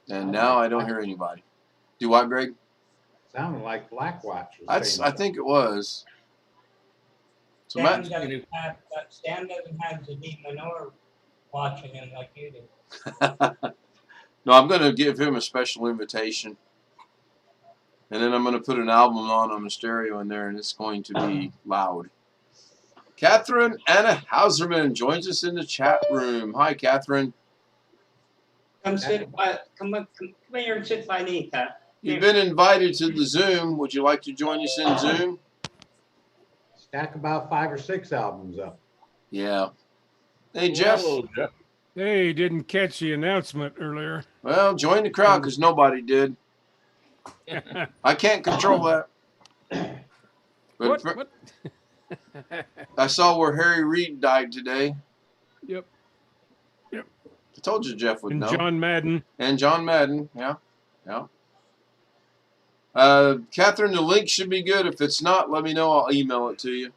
And now I don't hear anybody. Do what, Greg? Sounded like Blackwatch was That's. saying I think it was. So Stan Matt, doesn't have Zadie Manor watching him like you do. no, I'm going to give him a special invitation. And then I'm going to put an album on the stereo in there, and it's going to be loud. Catherine Anna Hauserman joins us in the chat room. Hi, Catherine. Come here and sit by me, Kat. You've been invited to the Zoom. Would you like to join us in Zoom? Stack about 5 or 6 albums up. Yeah. Hey, Jeff. Hello, Jeff. Hey, didn't catch the announcement earlier. Well, join the crowd because nobody did. I can't control that. But What? I saw where Harry Reid died today. Yep. I told you Jeff would And know. John Madden. And John Madden. Yeah. Catherine, the link should be good. If it's not, let me know. I'll email it to you.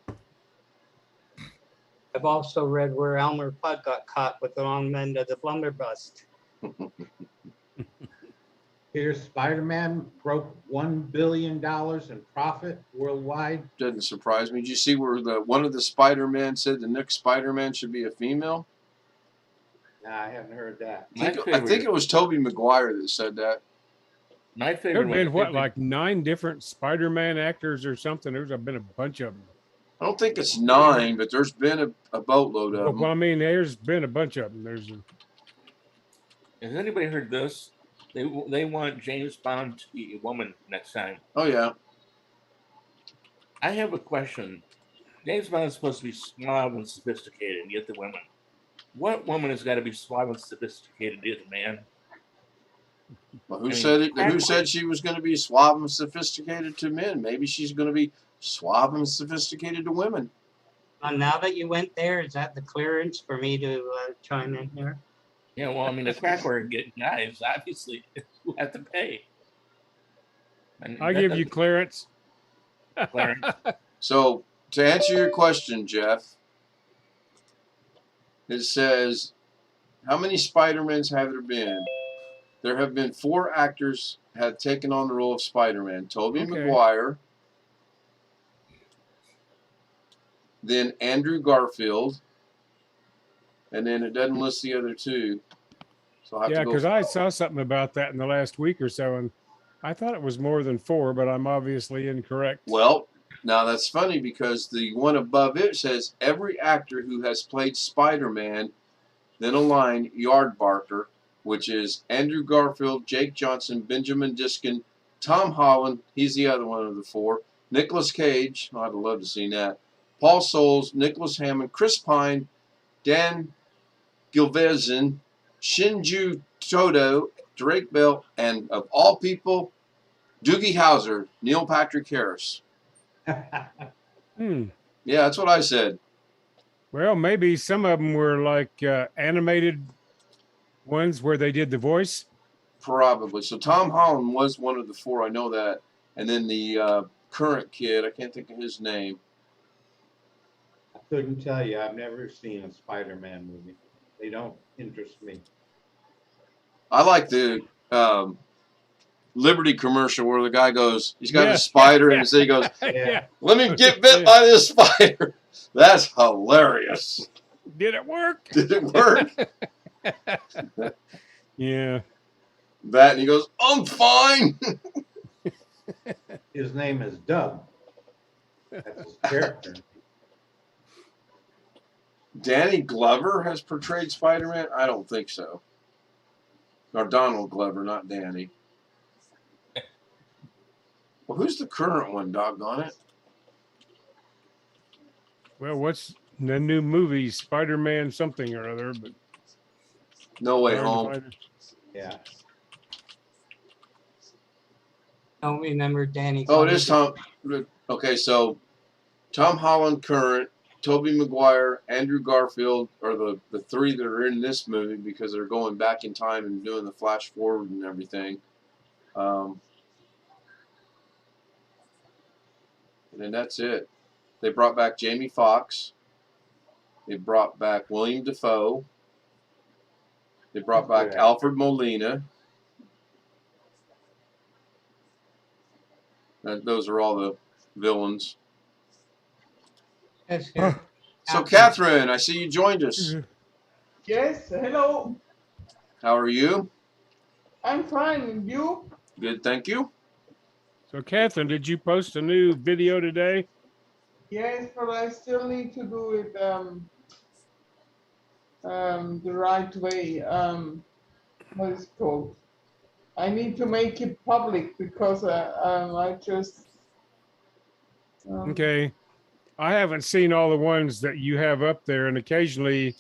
I've also read where Elmer Fudd got caught with the wrong end of the blunderbuss. Here's Spider-Man broke $1 billion in profit worldwide. Doesn't surprise me. Did you see where one of the Spider-Man said the next Spider-Man should be a female? Nah, I haven't heard that. I think it was Tobey Maguire that said that. My There favorite have been, one. like 9 different Spider-Man actors or something. There's been a bunch of them. I don't think it's 9, but there's been a boatload of them. Well, I mean, there's been a bunch of them. Has anybody heard this? They want James Bond to be a woman next time. Oh, yeah. I have a question. James Bond is supposed to be suave and sophisticated and get the women. What woman has got to be suave and sophisticated to get the man? Well, who said it? Who said she was going to be suave and sophisticated to men? Maybe she's going to be suave and sophisticated to women. Now that you went there, is that the clearance for me to chime in here? Yeah, well, I mean, the crackwork guys obviously who have to pay. And I give you clearance. Clarence. So, to answer your question, Jeff, it says, how many Spider-Mans have there been? There have been 4 actors have taken on the role of Spider-Man. Tobey Maguire, then Andrew Garfield, and then it doesn't list the other 2. So I'll have Yeah, to go. because I saw something about that in the last week or so, and I thought it was more than 4, but I'm obviously incorrect. Well, now that's funny because the one above it says every actor who has played Spider-Man, then a line, Yardbarker, which is Andrew Garfield, Jake Johnson, Benjamin Diskin, Tom Holland, he's the other one of the 4, Nicolas Cage, I'd love to see that, Paul Soles, Nicholas Hammond, Chris Pine, Dan Gilvezan, Shinju Todo, Drake Bell, and of all people, Doogie Howser, Neil Patrick Harris. Hmm. Yeah, that's what I said. Well, maybe some of them were like animated ones where they did the voice. Probably. So Tom Holland was one of the 4. I know that. and then the current kid, I can't think of his name. I couldn't tell you. I've never seen a Spider-Man movie. They don't interest me. I like the Liberty commercial where the guy goes, he's got Yeah, a spider, yeah, and so he goes, yeah. "Let me get bit by this spider." That's hilarious. Did it work? Did it work? Yeah. That, and he goes, "I'm fine." His name is Doug. That's his character. Danny Glover has portrayed Spider-Man? I don't think so. Or Donald Glover, not Danny. Well, who's the current one, doggone it? Well, what's the new movie? Spider-Man something or other, but No Way trying to Home. find it. Yeah. Don't remember Danny. Oh, it is Glover. Tom. Okay, so Tom Holland current, Tobey Maguire, Andrew Garfield are the three that are in this movie because they're going back in time and doing the flash forward and everything. And then that's it. They brought back Jamie Foxx. They brought back William Dafoe. They brought back Yeah. Alfred Molina. Those are all the villains. Yes, here. So, Catherine, I see you joined us. Yes, hello. How are you? I'm fine. And you? Good, thank you. So, Catherine, did you post a new video today? Yes, but I still need to do it the right way. What is it called? I need to make it public because I just. Okay. I haven't seen all the ones that you have up there, and occasionally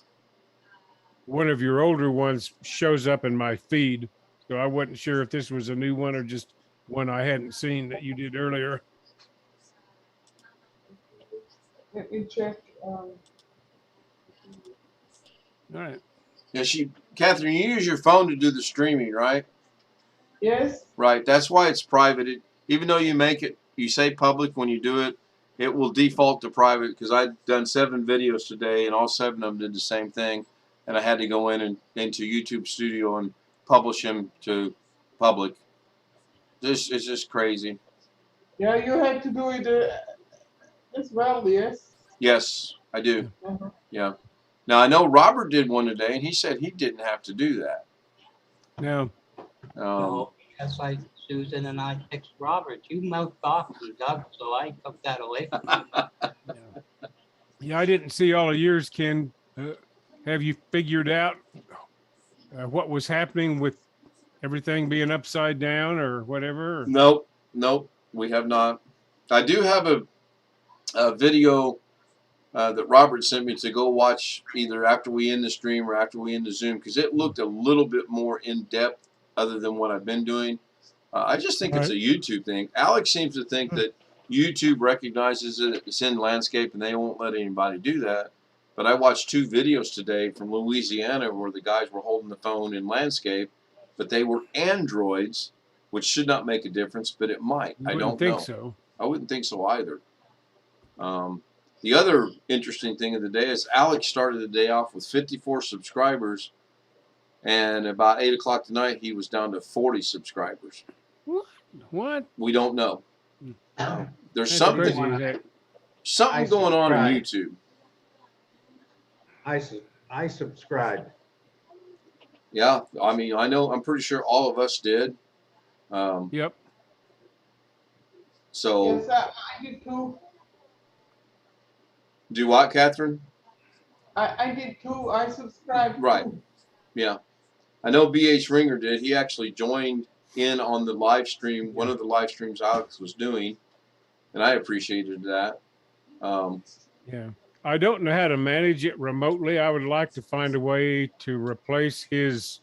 one of your older ones shows up in my feed. So I wasn't sure if this was a new one or just one I hadn't seen that you did earlier. Let me check. All right. Yeah, Catherine, you use your phone to do the streaming, right? Yes. Right. That's why it's private. Even though you say public when you do it, it will default to private because I've done 7 videos today and all 7 of them did the same thing. And I had to go into YouTube Studio and publish them to public. It's just crazy. Yeah, you had to do it as well, yes? Yes, I do. Uh-huh. Yeah. Now, I know Robert did one today, and he said he didn't have to do that. No. No, that's like Susan and I text Robert. You mouthed off to Doug, so I took that away from you. Yeah, I didn't see all of yours, Ken. Have you figured out what was happening with everything being upside down or whatever? Nope, we have not. I do have a video that Robert sent me to go watch either after we end the stream or after we end the Zoom because it looked a little bit more in depth other than what I've been doing. I just think it's a YouTube thing. Alex seems to think that YouTube recognizes that it's in landscape and they won't let anybody do that. But I watched 2 videos today from Louisiana where the guys were holding the phone in landscape, but they were Androids, which should not make a difference, but it might. I don't think know. so. I wouldn't think so either. The other interesting thing of the day is Alex started the day off with 54 subscribers, and about 8 o'clock tonight he was down to 40 subscribers. What? We don't know. There's That's something crazy. going on YouTube. I subscribed. Yeah, I mean, I'm pretty sure all of us did. Yep. So, Yes, I did too. do what, Catherine? I did too. I subscribed. Right. Too. Yeah. I know BH Ringer did. He actually joined in on the live stream, one of the live streams Alex was doing, and I appreciated that. Yeah. I don't know how to manage it remotely. I would like to find a way to replace his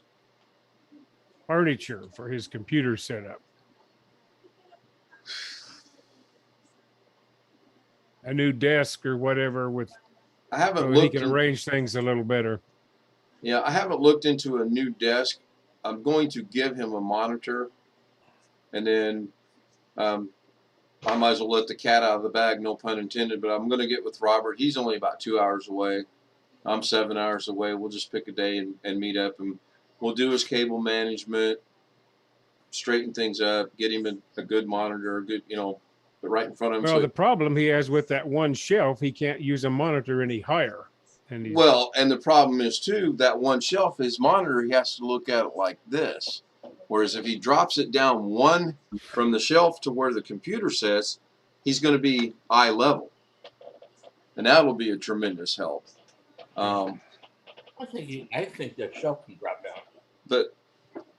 furniture for his computer setup. A new desk or whatever with I haven't so he looked can arrange things a little better. Yeah, I haven't looked into a new desk. I'm going to give him a monitor, and then I might as well let the cat out of the bag, no pun intended, but I'm going to get with Robert. He's only about 2 hours away. I'm 7 hours away. We'll just pick a day and meet up, and we'll do his cable management, straighten things up, get him a good monitor, a good, but right in front of him. Well, So the problem he has with that one shelf, he can't use a monitor any higher. And he's, well, and the problem is too, that one shelf, his monitor, he has to look at it like this. Whereas if he drops it down one from the shelf to where the computer sits, he's going to be eye level. And that'll be a tremendous help. I think that shelf can drop down. But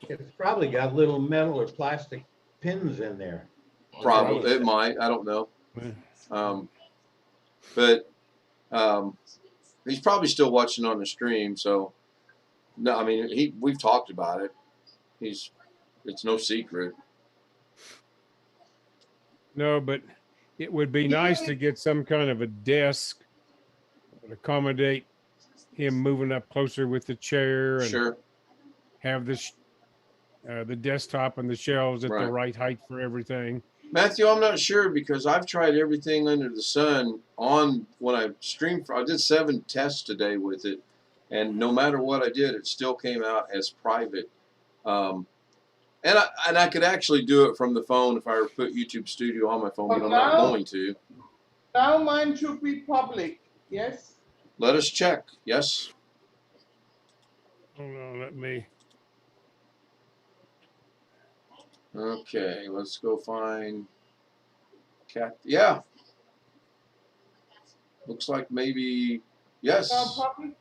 It's probably got little metal or plastic pins in there. probably, it might, I don't know. But he's probably still watching on the stream, so no, I mean we've talked about it. It's no secret. no, but it would be nice to get some kind of a desk that would accommodate him moving up closer with the chair and Sure. have the desktop and the shelves at Right. the right height for everything. Matthew, I'm not sure because I've tried everything under the sun on when I streamed. I did 7 tests today with it, and no matter what I did, it still came out as private. And I could actually do it from the phone if I were to put YouTube Studio on my phone, but I'm not going to. Now mine should be public, yes? Let us check. Yes. Hold on, let me. Okay, let's go find cat. Yeah. Looks like maybe yes. Public?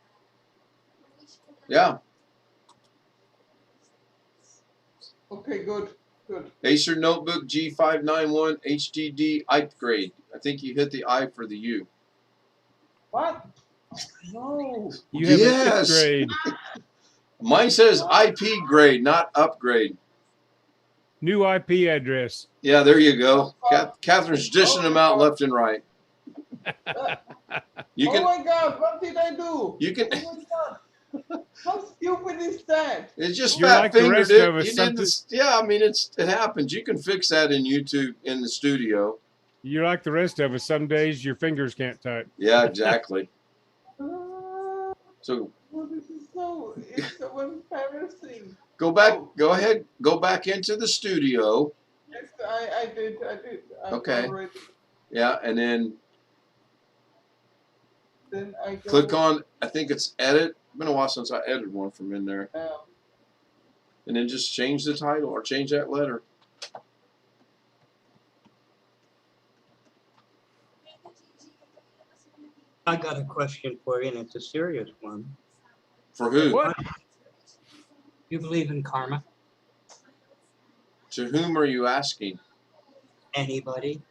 Yeah. Okay, good. Acer Notebook G591 HDD upgrade. I think you hit the I for the U. What? No. You have Yes. an upgrade. Mine says IP grade, not upgrade. New IP address. Yeah, there you go. Catherine's dishing them out left and right. You Oh can. my God, what did I do? You can. Oh my God. How stupid is that? It's just You're fat like the fingered rest it. of us, You did this. Yeah, I mean it happens. You can fix that in YouTube in the studio. You're like the rest of us. Some days your fingers can't type. Yeah, exactly. So Oh, this is it's so embarrassing. go back. Go ahead. Go back into the studio. Yes, I did. I Okay. already. Yeah, and then Then I go, click on. I think it's edit. It's been a while since I edited one from in there. And then just change the title or change that letter. I got a question for you, and it's a serious one. For who? What? You believe in karma? To whom are you asking? Anybody?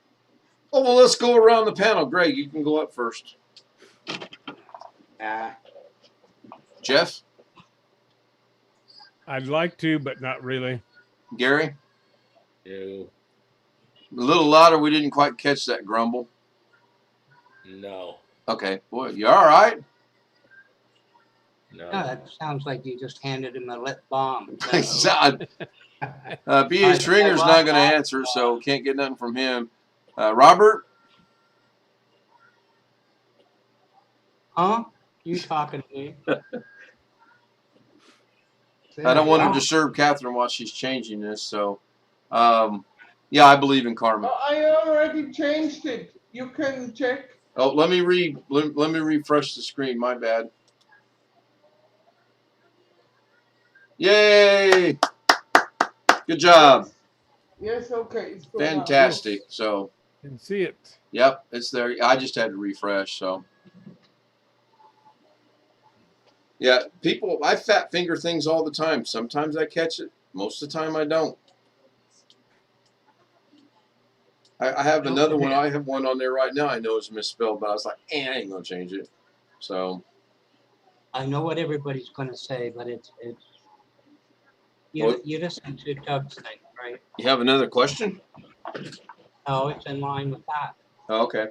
Oh, well, let's go around the panel. Greg, you can go up first. Jeff? I'd like to, but not really. Gary? No. A little louder. We didn't quite catch that grumble. No. Okay. Boy, you all right? No. No, that sounds like you just handed him a lip balm. B.A. Stringer's not going to answer, so can't get nothing from him. Robert? Huh? You talking to me? I don't want to disturb Catherine while she's changing this, so yeah, I believe in karma. Oh, I already changed it. You can check. Oh, let me refresh the screen. My bad. Yay! Good job. Yes, okay. It's going on. Fantastic. So, Can see it. yep, it's there. I just had to refresh. So, yeah, I fat finger things all the time. Sometimes I catch it. Most of the time I don't. I have another one. I have one on there right now. I know it's misspelled, but I was like, I ain't gonna change it. So, I know what everybody's going to say, but it's you listen to Doug's thing, right? you have another question? Oh, it's in line with that. Oh, okay.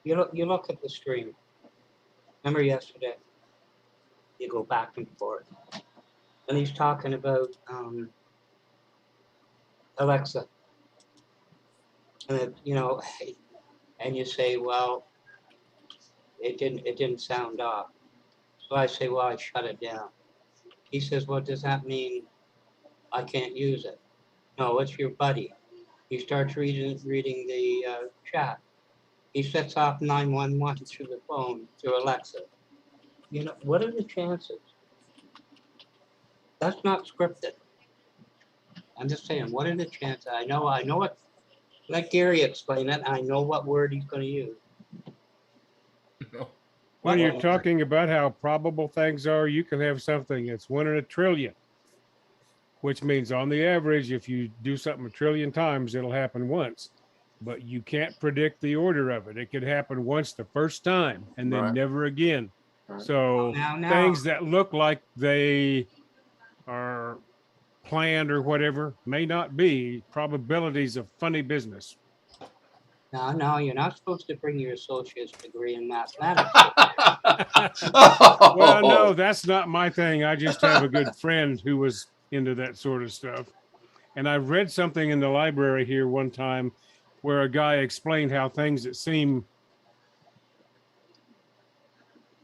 You look at the stream. Remember yesterday? You go back and forth. And he's talking about Alexa. And and you say, well, it didn't sound off. So I say, well, I shut it down. He says, well, does that mean I can't use it? No, it's your buddy. He starts reading the chat. He sets off 911 through the phone, through Alexa. What are the chances? That's not scripted. I'm just saying, what are the chances? I know what, let Gary explain it. I know what word he's going to use. When you're What? talking about how probable things are, you can have something that's 1 in a trillion, which means on the average, if you do something a trillion times, it'll happen once. But you can't predict the order of it. It could happen once the first time and then Right. never again. Right. So Now. things that look like they are planned or whatever may not be. Probabilities of funny business. No, you're not supposed to bring your associate's degree in mathematics. Well, no, that's not my thing. I just have a good friend who was into that sort of stuff. And I read something in the library here one time where a guy explained how things that seem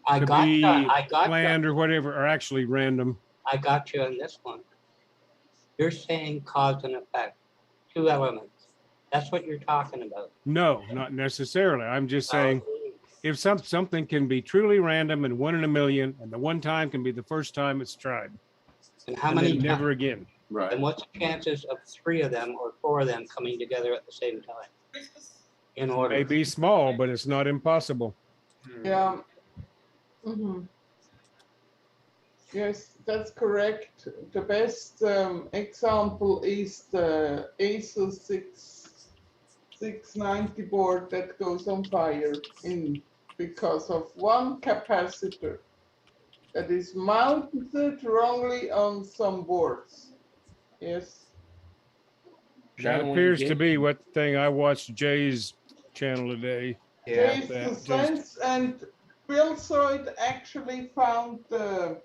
to be planned or whatever are actually random. I got you on this one. You're saying cause and effect, 2 elements. That's what you're talking about. No, not necessarily. I'm just saying if something can be truly random and 1 in a million, and the one time can be the first time it's tried. And how many times? Never again. Right. And what's the chances of 3 of them or 4 of them coming together at the same time? In order. May be small, but it's not impossible. Yeah. Yes, that's correct. The best example is the ASUS 690 board that goes on fire because of one capacitor that is mounted wrongly on some boards. Yes. That appears to be what thing I watched Jay's channel today. Jay's Suspense and Bill Zoid actually found Bill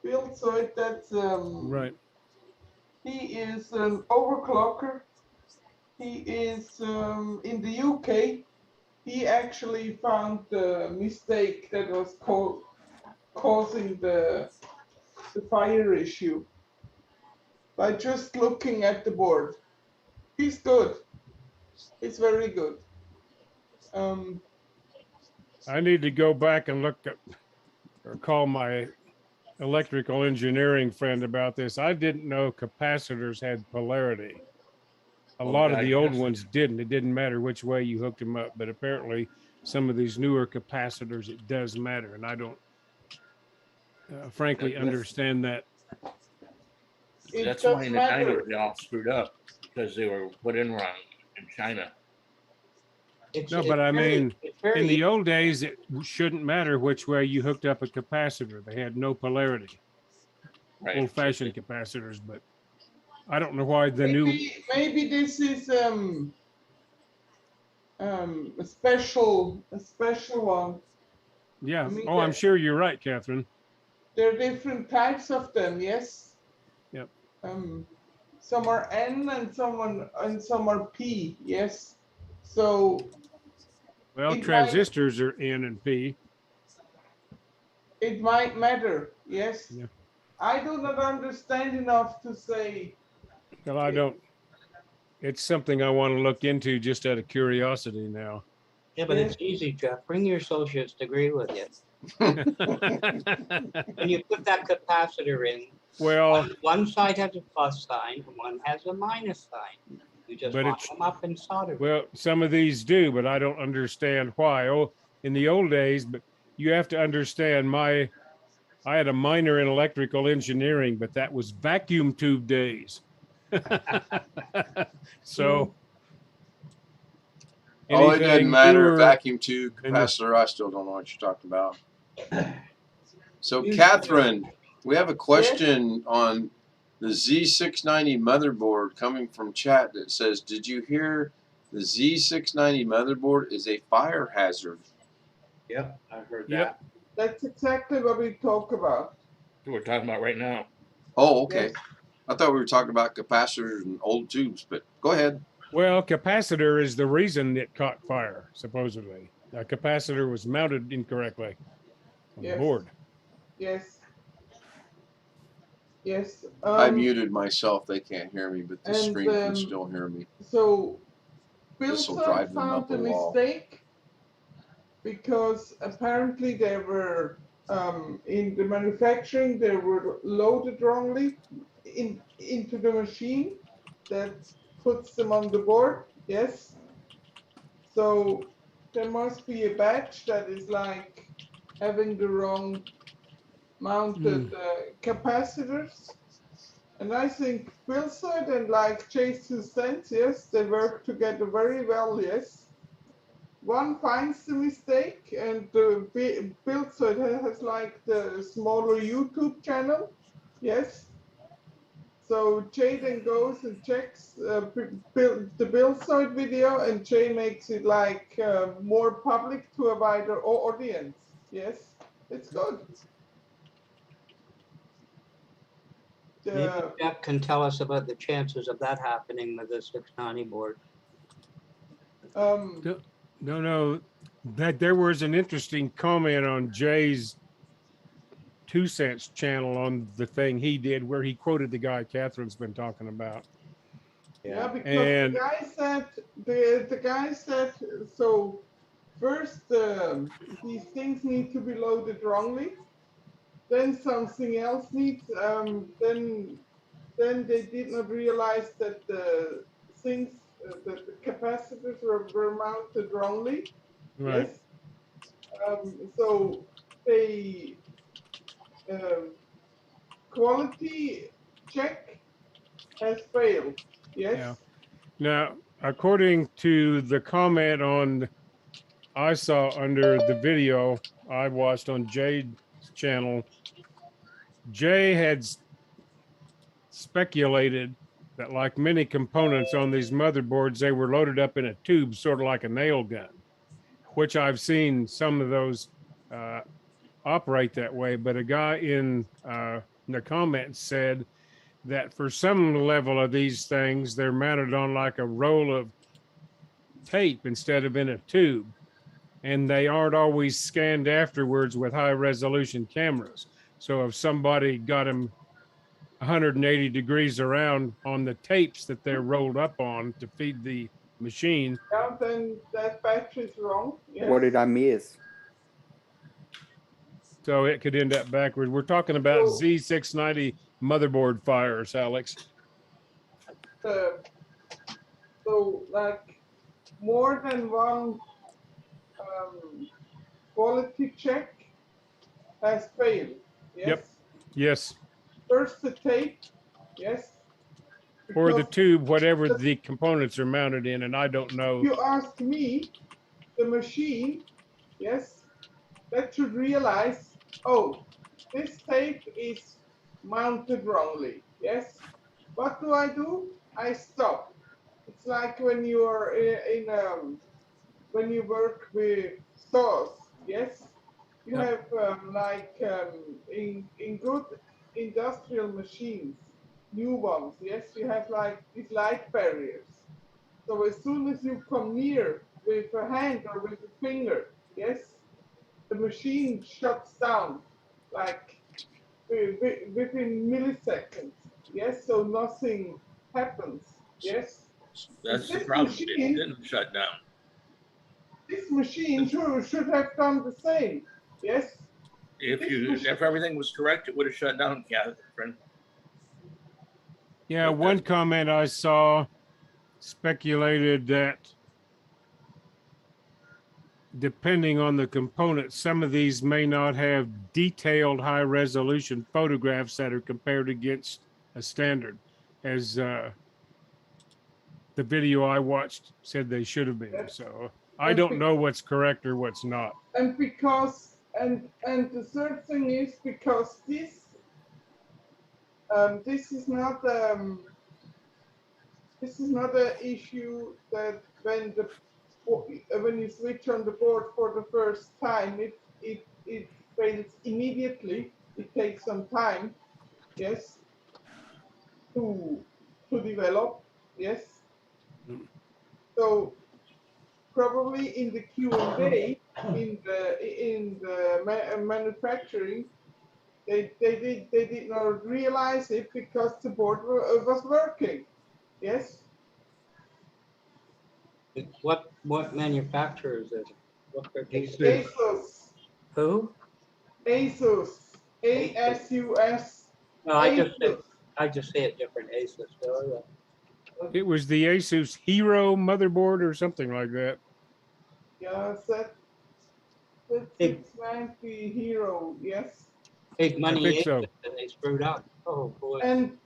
Zoid that's right. He is an overclocker. He is in the UK. He actually found the mistake that was causing the fire issue by just looking at the board. He's good. He's very good. I need to go back and look at or call my electrical engineering friend about this. I didn't know capacitors had polarity. A lot of the old ones didn't. It didn't matter which way you hooked them up, but apparently some of these newer capacitors, it does matter. And I don't frankly understand that. That's why in China they all screwed up because they were put in wrong in China. No, but I mean, in the old days, it shouldn't matter which way you hooked up a capacitor. They had no polarity. Right. Old-fashioned capacitors, but I don't know why the maybe this is a special one. Yeah. I mean, I'm sure you're right, Catherine. There are different types of them. Yes. Yep. Some are N and some are P. Yes. So. Well, transistors are N and P. It might matter. Yes. Yeah. I do not understand enough to say. Well, I don't. It's something I want to look into just out of curiosity now. Yeah, but it's easy, Jeff. Bring your associate's degree with you. And you put that capacitor in. Well, one side has a plus sign, and one has a minus sign. You just lock them up and solder. Well, some of these do, but I don't understand why. Oh, in the old days, but you have to understand I had a minor in electrical engineering, but that was vacuum tube days. So. Oh, it doesn't matter. Vacuum tube, capacitor, I still don't know what you're talking about. So, Catherine, we have a question on the Z690 motherboard coming from chat that says, did you hear the Z690 motherboard is a fire hazard? Yep, I heard that. Yep. That's exactly what we talk about. What we're talking about right now. Oh, okay. Yes. I thought we were talking about capacitors and old tubes, but go ahead. Well, capacitor is the reason it caught fire, supposedly. A capacitor was mounted incorrectly on the Yes. board. Yes. Yes. I muted myself. They can't hear me, but the and, stream can still hear me. So This will Pilsen drive them found up a a wall. mistake because apparently they were in the manufacturing they were loaded wrongly into the machine that puts them on the board. Yes. So there must be a batch that is like having the wrong mounted capacitors. And I think Pilside and like J2 yes, they work together very well, yes. One finds the mistake, and Pilside has like the smaller YouTube channel, yes. So Jay then goes and checks the Pilside video, and Jay makes it like more public to a wider audience, yes. It's good. Maybe Jeff can tell us about the chances of that happening with the 690 board. No, that there was an interesting comment on Jay's 2 cents channel on the thing he did where he quoted the guy Catherine's been talking about. Yeah, because And the guy said so. First, these things need to be loaded wrongly. Then something else needs. Then they did not realize that the things that the capacitors were mounted wrongly. right. Yes. So they quality check has failed. Yes. Yeah. Now, according to the comment on I saw under the video I watched on Jay's channel, Jay had speculated that, like many components on these motherboards, they were loaded up in a tube, sort of like a nail gun, which I've seen some of those operate that way. But a guy in the comments said that for some level of these things, they're mounted on like a roll of tape instead of in a tube. And they aren't always scanned afterwards with high resolution cameras. So if somebody got them 180 degrees around on the tapes that they're rolled up on to feed the machine. Yeah, then that batch is wrong. Yes. What did I miss? So it could end up backwards. We're talking about Z690 motherboard fires, Alex. So like more than one quality check has failed. Yes. Yep. Yes. First the tape. Yes. Or the tube, whatever the components are mounted in, and I don't know. If you ask me, the machine, yes, that should realize, oh, this tape is mounted wrongly. Yes. What do? I stop. It's like when you are when you work with stores. Yes. You have in good industrial machines, new ones. Yes, you have like these light barriers. So as soon as you come near with a hand or with a finger, yes, the machine shuts down like within milliseconds. Yes, so nothing happens. Yes. That's the problem. It didn't shut down. This machine should have done the same. Yes. If everything was correct, it would have shut down, Catherine. Yeah, one comment I saw speculated that depending on the component, some of these may not have detailed high resolution photographs that are compared against a standard, as the video I watched said they should have been. So I don't know what's correct or what's not. And because and the third thing is because this is not an issue that when you switch on the board for the first time it fails immediately. It takes some time, yes, to develop, yes. So probably in the Q&A, in the manufacturing, they did not realize it because the board was working. Yes. What manufacturer is it? What they're Asus. ASUS. Who? ASUS. ASUS. No, I just say it different. Asus. Oh, It was the Asus Hero motherboard or something like that. Yeah, that Big- 690 Hero. Yes. Big I money think Asus, so. and they screwed up. Oh boy. And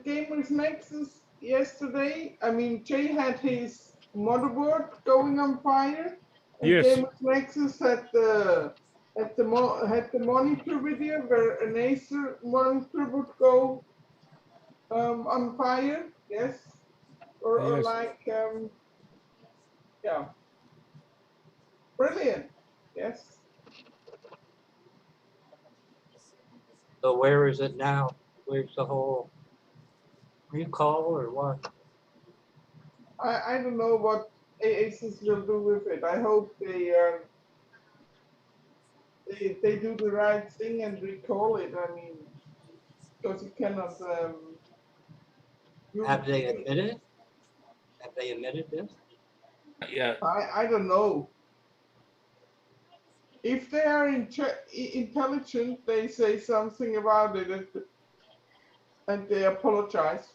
Gamers Nexus yesterday, I mean, Jay had his motherboard going on fire, and Yes. Gamers Nexus had the monitor video where an Acer monitor would go on fire. Yes, or Yes. like yeah, brilliant. Yes. So where is it now? Where's the whole recall or what? I don't know what Asus will do with it. I hope they do the right thing and recall it. I mean, because you cannot. Have they admitted? Have they admitted this? Yeah, I don't know. If they are intelligent, they say something about it and they apologize.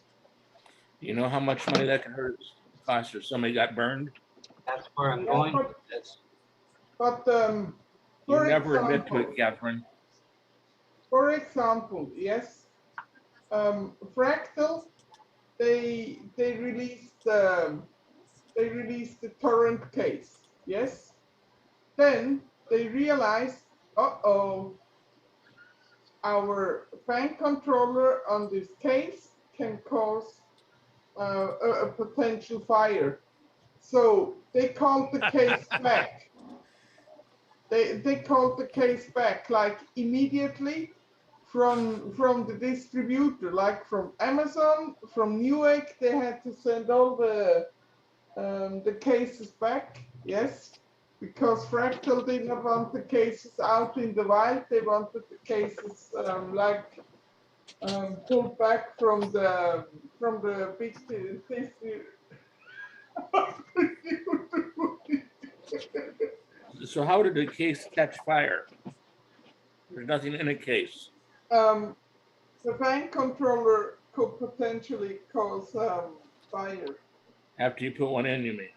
you know how much money that can cost if somebody got burned? That's where I'm Yeah, going but- with this. But You for never admit to example, it, Catherine. for example, yes, Fractal, they released the torrent case, yes. Then they realized, uh-oh, our fan controller on this case can cause a potential fire. So they called the case back. They called the case back like immediately from the distributor, like from Amazon, from Newegg. They had to send all the cases back. Yes. Because Fractal did not want the cases out in the wild, they wanted the cases pulled back from the big So how did the case catch fire? There's nothing in a case. The fan controller could potentially cause fire. After you put one in, you mean?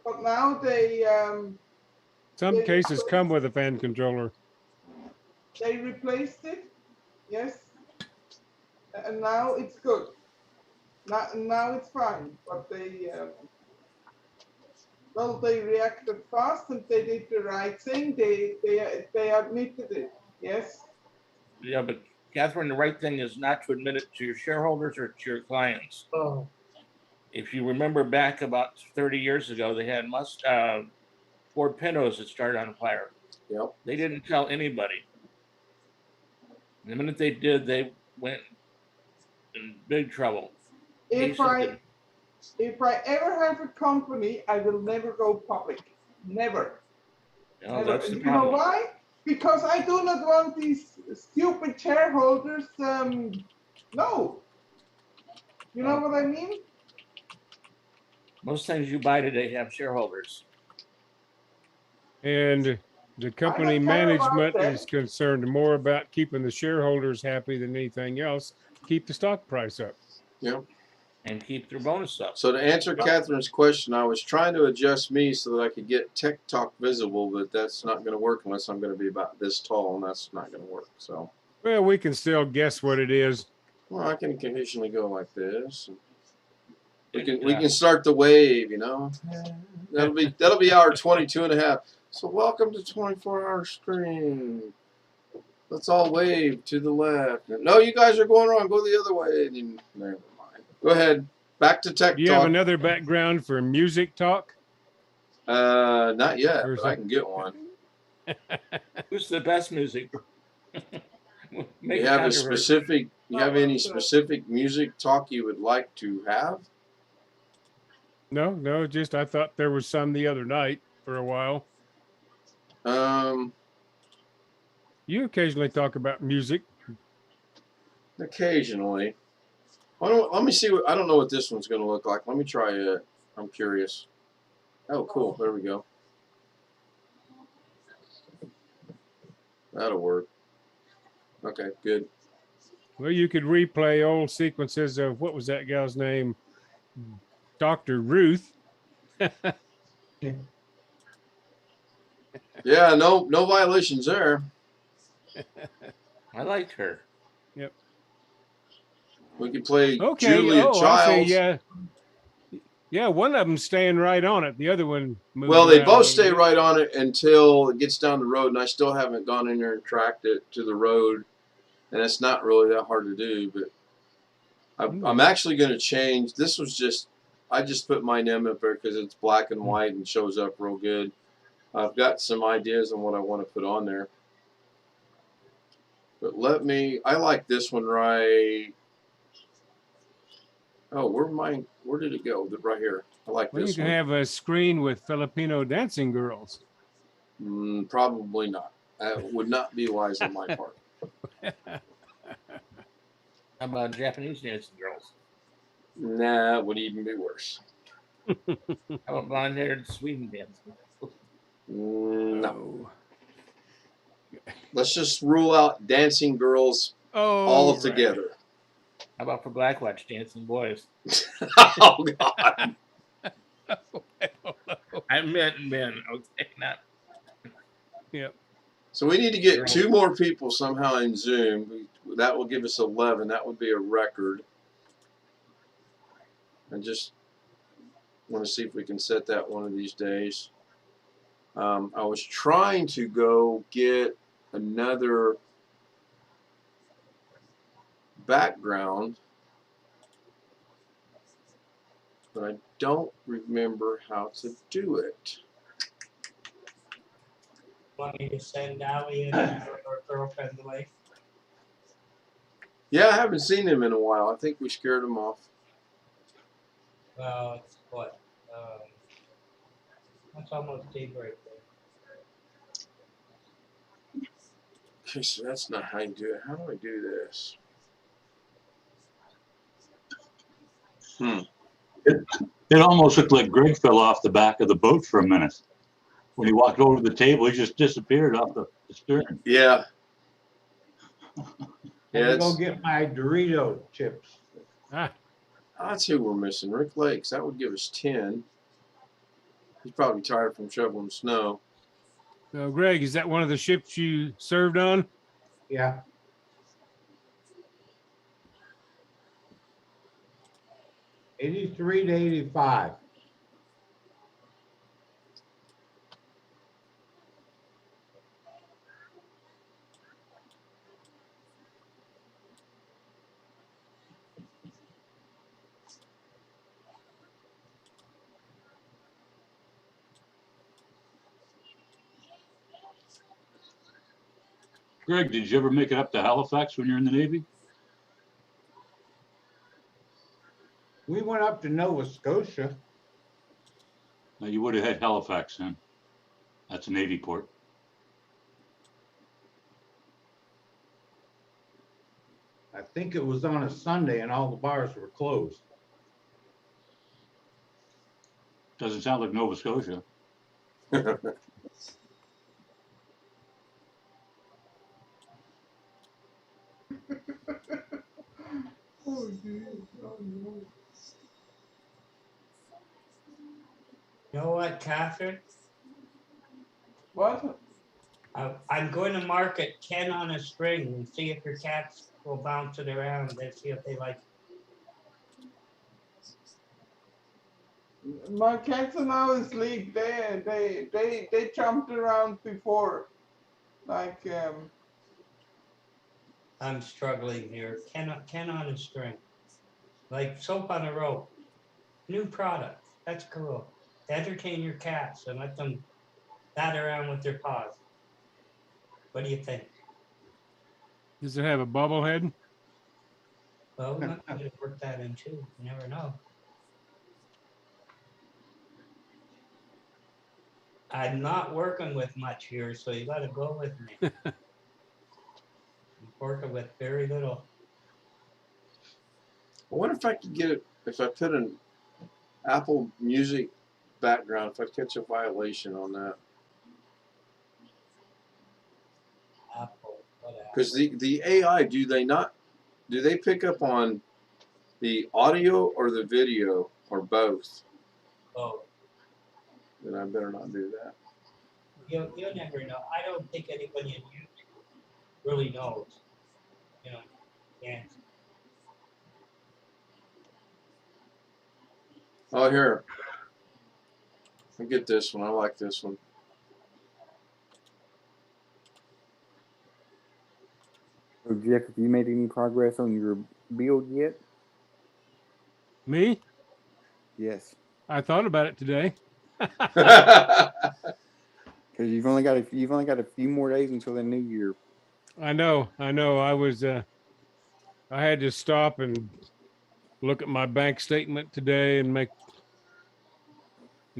But now Some They cases replaced- come with a fan controller. they replaced it, yes, and now it's good. Now it's fine, but they reacted fast and they did the right thing. They admitted it, yes. Yeah, but Catherine, the right thing is not to admit it to your shareholders or to your clients. Oh, If you remember back about 30 years ago, they had Ford Pintos that started on fire. Yep. They didn't tell anybody. And the minute they did, they went in big trouble. If Cases I ever have a company, I will never go public. Never. that- Never. that's the You know problem. why? Because I do not want these stupid shareholders. No. You know what I mean? Most things you buy today have shareholders. And the company don't care about management that. is concerned more about keeping the shareholders happy than anything else. Keep the stock price up. And keep their bonus up. So to answer Catherine's question, I was trying to adjust me so that I could get Tech Talk visible, but that's not going to work unless I'm going to be about this tall, and that's not going to work. So, Well, we can still guess what it is. well, I can occasionally go like this. We Yeah. can start the wave, you know. That'll be hour 22 and a half. So welcome to 24-hour stream. Let's all wave to the left. No, you guys are going wrong. Go the other way. Never mind. Go ahead. Back to Tech Do you have Talk. another background for music talk? Not yet, Or is but I that- can get one. Who's the best music? Make You it have controversial. any specific music talk you would like to have? No, just I thought there was some the other night for a while. You occasionally talk about music. Occasionally. Let me see. I don't know what this one's going to look like. Let me try it. I'm curious. Oh, cool. There we go. That'll work. Okay, good. Well, you could replay old sequences of what was that gal's name? Dr. Ruth. Yeah, no violations there. I liked her. Yep. We could play Okay. Julia I see. Childs. Yeah. Yeah, one of them staying right on it. The other one moves Well, they around a both little stay bit. right on it until it gets down the road, and I still haven't gone in there and tracked it to the road, and it's not really that hard to do. But I'm actually going to change. This was just, I just put my name up there because it's black and white and shows up real good. I've got some ideas on what I want to put on there. But I like this one right. Oh, where did it go? Right here. I like Well, you this can one. have a screen with Filipino dancing girls. Probably not. That would not be wise on my part. How about Japanese dancing girls? Nah, it would even be worse. How about blonde-haired Sweden dancing? No. Let's just rule out dancing girls altogether. How about for Black Watch dancing boys? Oh God! I meant men. Okay, not. Yep. So we need to get 2 more people somehow in Zoom. That will give us 11. That would be a record. I just want to see if we can set that one of these days. I was trying to go get another background, but I don't remember how to do it. Want me to send Ali and her girlfriend away? Yeah, I haven't seen him in a while. I think we scared him off. Well, it's what? That's almost daybreak there. Okay, so that's not how you do it. How do I do this? It almost looked like Greg fell off the back of the boat for a minute. When he walked over to the table, he just disappeared off the stern. Yeah. Let me go get my Dorito chips. That's who we're missing. Rick Lakes. That would give us 10. He's probably tired from shoveling snow. So, Greg, is that one of the ships you served on? Yeah. '83 to '85. Greg, did you ever make it up to Halifax when you're in the Navy? We went up to Nova Scotia. No, you would have had Halifax then. That's a Navy port. I think it was on a Sunday and all the bars were closed. Doesn't sound like Nova Scotia. Oh, geez. Oh, no. You know what, Catherine? What? I'm going to market 10 on a string and see if your cats will bounce it around and see if they like it. My cats are now asleep. They jumped around before. Like, I'm struggling here. 10 on a string. Like soap on a rope. New product. That's cool. To entertain your cats and let them bat around with their paws. What do you think? Does it have a bubble head? Well, we might be able to work that in too. You never know. I'm not working with much here, so you gotta go with me. I'm working with very little. I wonder if I could get it if I put an Apple Music background. If I catch a violation on that, Apple, what because Apple? the AI do they pick up on the audio or the video or both? Oh, Then I better not do that. you'll never know. I don't think anybody in YouTube really knows. You know, and Oh, here. I get this one. I like this one. So Jeff, have you made any progress on your build yet? Me? Yes. I thought about it today. Because you've only got a few more days until the new year. I know. I was I had to stop and look at my bank statement today and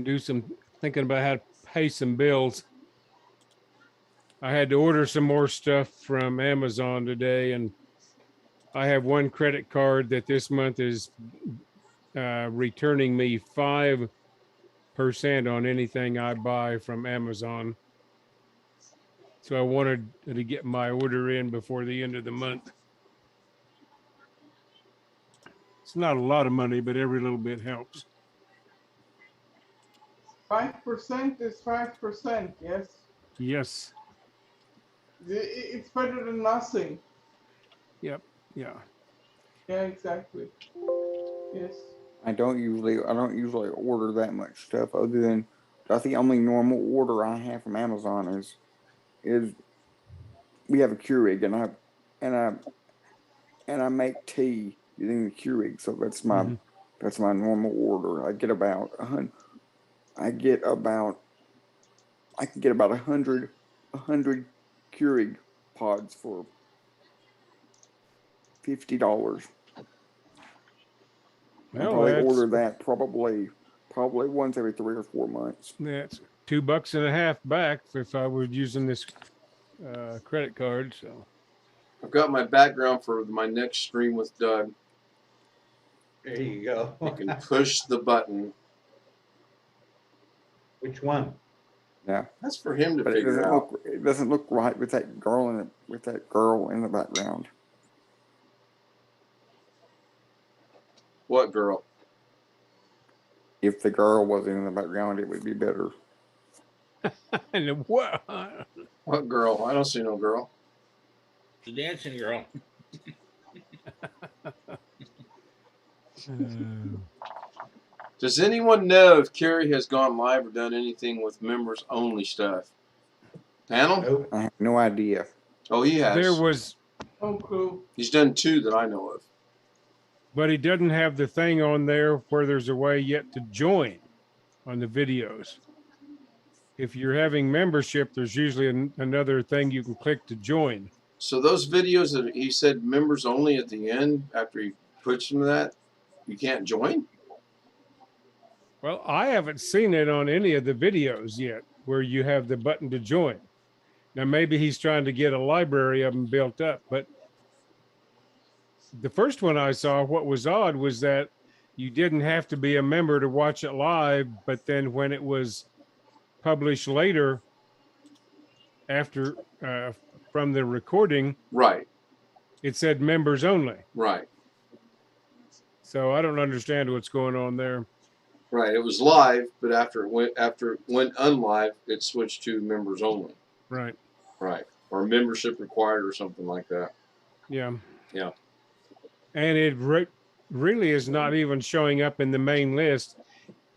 do some thinking about how to pay some bills. I had to order some more stuff from Amazon today, and I have one credit card that this month is returning me 5% on anything I buy from Amazon. So I wanted to get my order in before the end of the month. It's not a lot of money, but every little bit helps. 5% is 5%, yes. Yes. It's better than nothing. Yep. Yeah. Yeah, exactly. Yes. I don't usually order that much stuff other than that's the only normal order I have from Amazon is we have a Keurig and I make tea using the Keurig, so that's my normal order. I can get about 100 Keurig pods for $50. I Well, probably order that probably once every 3 or 4 months. that's $2.50 back if I was using this credit card. So I've got my background for my next stream with Doug. There you go. You can push the button. Which one? Yeah, That's for him to but figure out. it doesn't look right with that girl in the background. What girl? If the girl wasn't in the background, it would be better. and what? What girl? I don't see no girl. The dancing girl. Does anyone know if Carrie has gone live or done anything with members only stuff? Panel? Nope. I have no idea. Oh, he has. There was, Oh, cool. He's done 2 that I know of. but he doesn't have the thing on there where there's a way yet to join on the videos. If you're having membership, there's usually another thing you can click to join. So those videos that he said members only at the end after he puts them that, you can't join? Well, I haven't seen it on any of the videos yet where you have the button to join. Now, maybe he's trying to get a library of them built up, but the first one I saw, what was odd was that you didn't have to be a member to watch it live, but then when it was published later after from the recording, Right, it said members only. right, So I don't understand what's going on there. right. It was live, but after it went unlive, it switched to members only. Right. Right. Or membership required or something like that. Yeah. Yeah. And it really is not even showing up in the main list.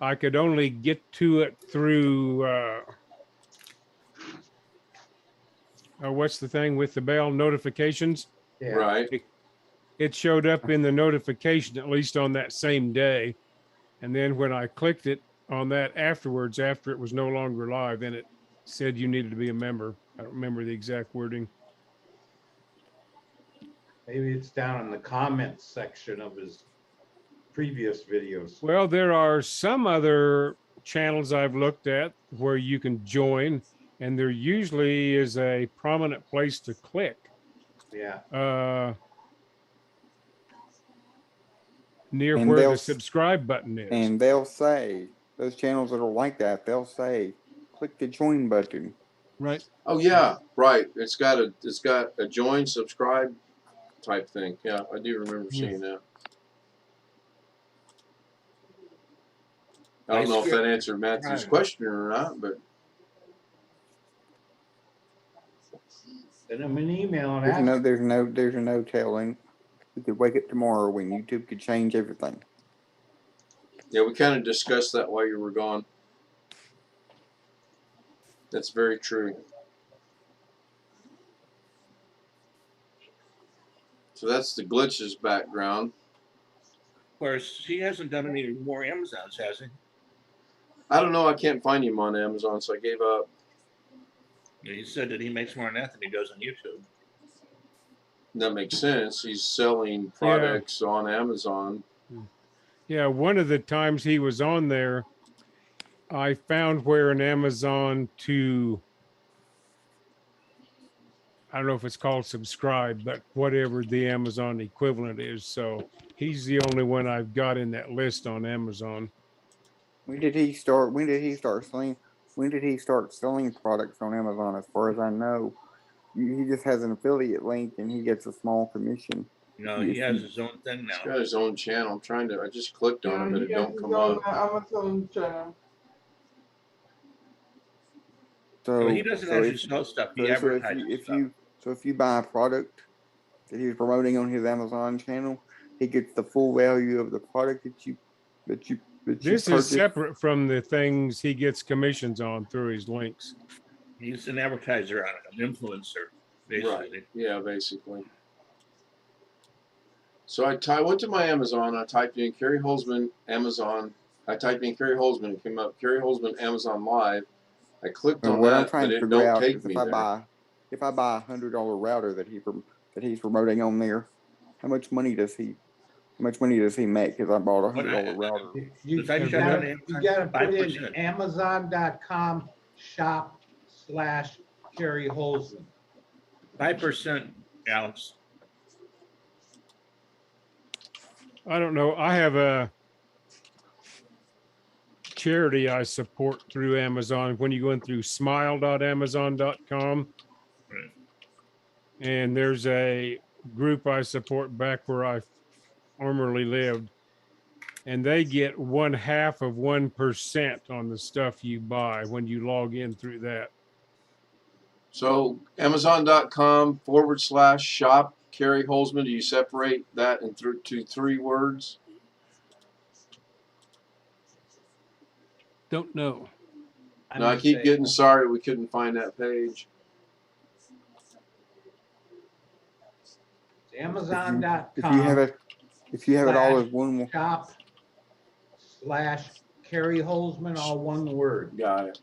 I could only get to it through what's the thing with the bell notifications? Yeah. Right. It showed up in the notification at least on that same day. And then when I clicked it on that afterwards, after it was no longer live, then it said you needed to be a member. I don't remember the exact wording. Maybe it's down in the comments section of his previous videos. Well, there are some other channels I've looked at where you can join, and there usually is a prominent place to click. Yeah. Near And where they'll the subscribe button is. and they'll say those channels that are like that. They'll say, click the join button. Right. Oh yeah, right. It's got a join, subscribe type thing. Yeah, I do remember Yeah. seeing that. I don't know if that answered Matthew's question or not, but Send them an email and There's ask. no telling. We could wake up tomorrow when YouTube could change everything. yeah, we kind of discussed that while you were gone. That's very true. So that's the glitches background. Of course, he hasn't done any more Amazons, has he? I don't know. I can't find him on Amazon, so I gave up. Yeah, he said that he makes more than that than he does on YouTube. That makes sense. He's selling products on Amazon. Yeah, one of the times he was on there, I found where an Amazon to, I don't know if it's called subscribe, but whatever the Amazon equivalent is. So he's the only one I've got in that list on Amazon. When did he start selling? When did he start selling products on Amazon? As far as I know, he just has an affiliate link and he gets a small commission. No, he has his own thing He's now. got his own channel. I'm trying to. I just clicked on it, but it he has don't his come own up. Amazon channel. So Well, he doesn't actually sell stuff. He advertises stuff. if you buy a product that he's promoting on his Amazon channel, he gets the full value of the product that you This is purchased. separate from the things he gets commissions on through his links. He's an advertiser on it, an influencer, basically. Right. Yeah, basically. So I went to my Amazon. I typed in Kerry Holzman Amazon. I typed in Kerry Holzman. It came up Kerry Holzman Amazon Live. I clicked And on what I'm that, trying but to it figure don't out take is me if I there. buy $100 router that he's promoting on there, how much money does he make? Because I bought a $100 router. You Does that gotta, shut you down gotta put in 5%? Amazon.com shop/Kerry Holzman. 5%, Alex. I don't know. I have a charity I support through Amazon. When you go in through smile.amazon.com, and there's a group I support back where I formerly lived, and they get 0.5% on the stuff you buy when you log in through that. So Amazon.com/shop Kerry Holzman. Do you separate that into 3 words? Don't know. No, I keep getting sorry we couldn't find that page. Amazon.com. If you have it all as one shop/Kerry Holzman, all one word. Got it.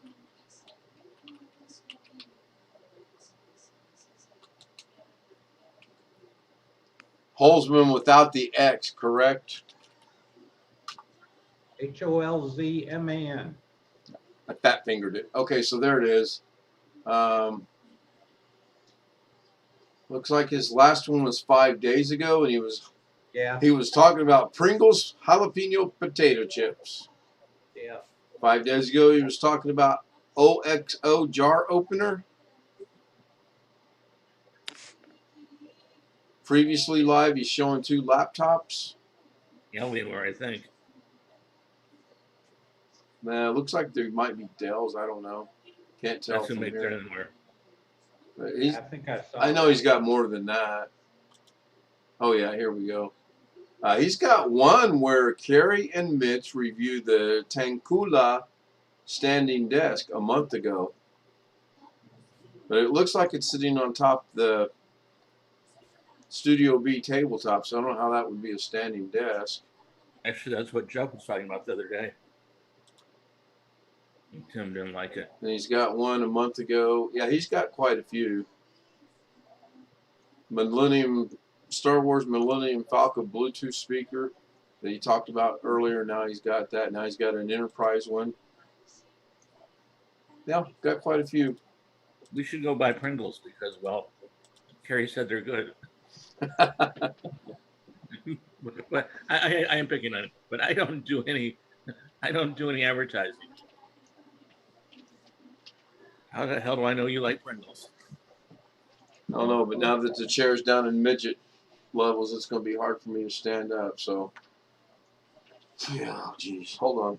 Holzman without the X, correct? Holzman. I fat fingered it. Okay, so there it is. Looks like his last one was 5 days ago, and he was talking about Pringles jalapeno potato chips. Yeah. 5 days ago, he was talking about OXO jar opener. Previously live, he's showing 2 laptops. Yeah, we were, I think. Man, it looks like there might be Dells. I don't know. Can't tell That's from gonna make here. better than where. But I think I saw. I know he's got more than that. Oh yeah, here we go. He's got one where Kerry and Mitch reviewed the Tankula standing desk a month ago. But it looks like it's sitting on top of the Studio B tabletop, so I don't know how that would be a standing desk. Actually, that's what Jeff was talking about the other day. Tim didn't like it. And he's got one a month ago. Yeah, he's got quite a few. Star Wars Millennium Falcon Bluetooth speaker that he talked about earlier. Now he's got that. Now he's got an Enterprise one. Yeah, got quite a few. We should go buy Pringles because, well, Carrie said they're good. But I am picking on it. But I don't do any advertising. How the hell do I know you like Pringles? I don't know, but now that the chair's down in midget levels, it's going to be hard for me to stand up. So, yeah, geez, hold on.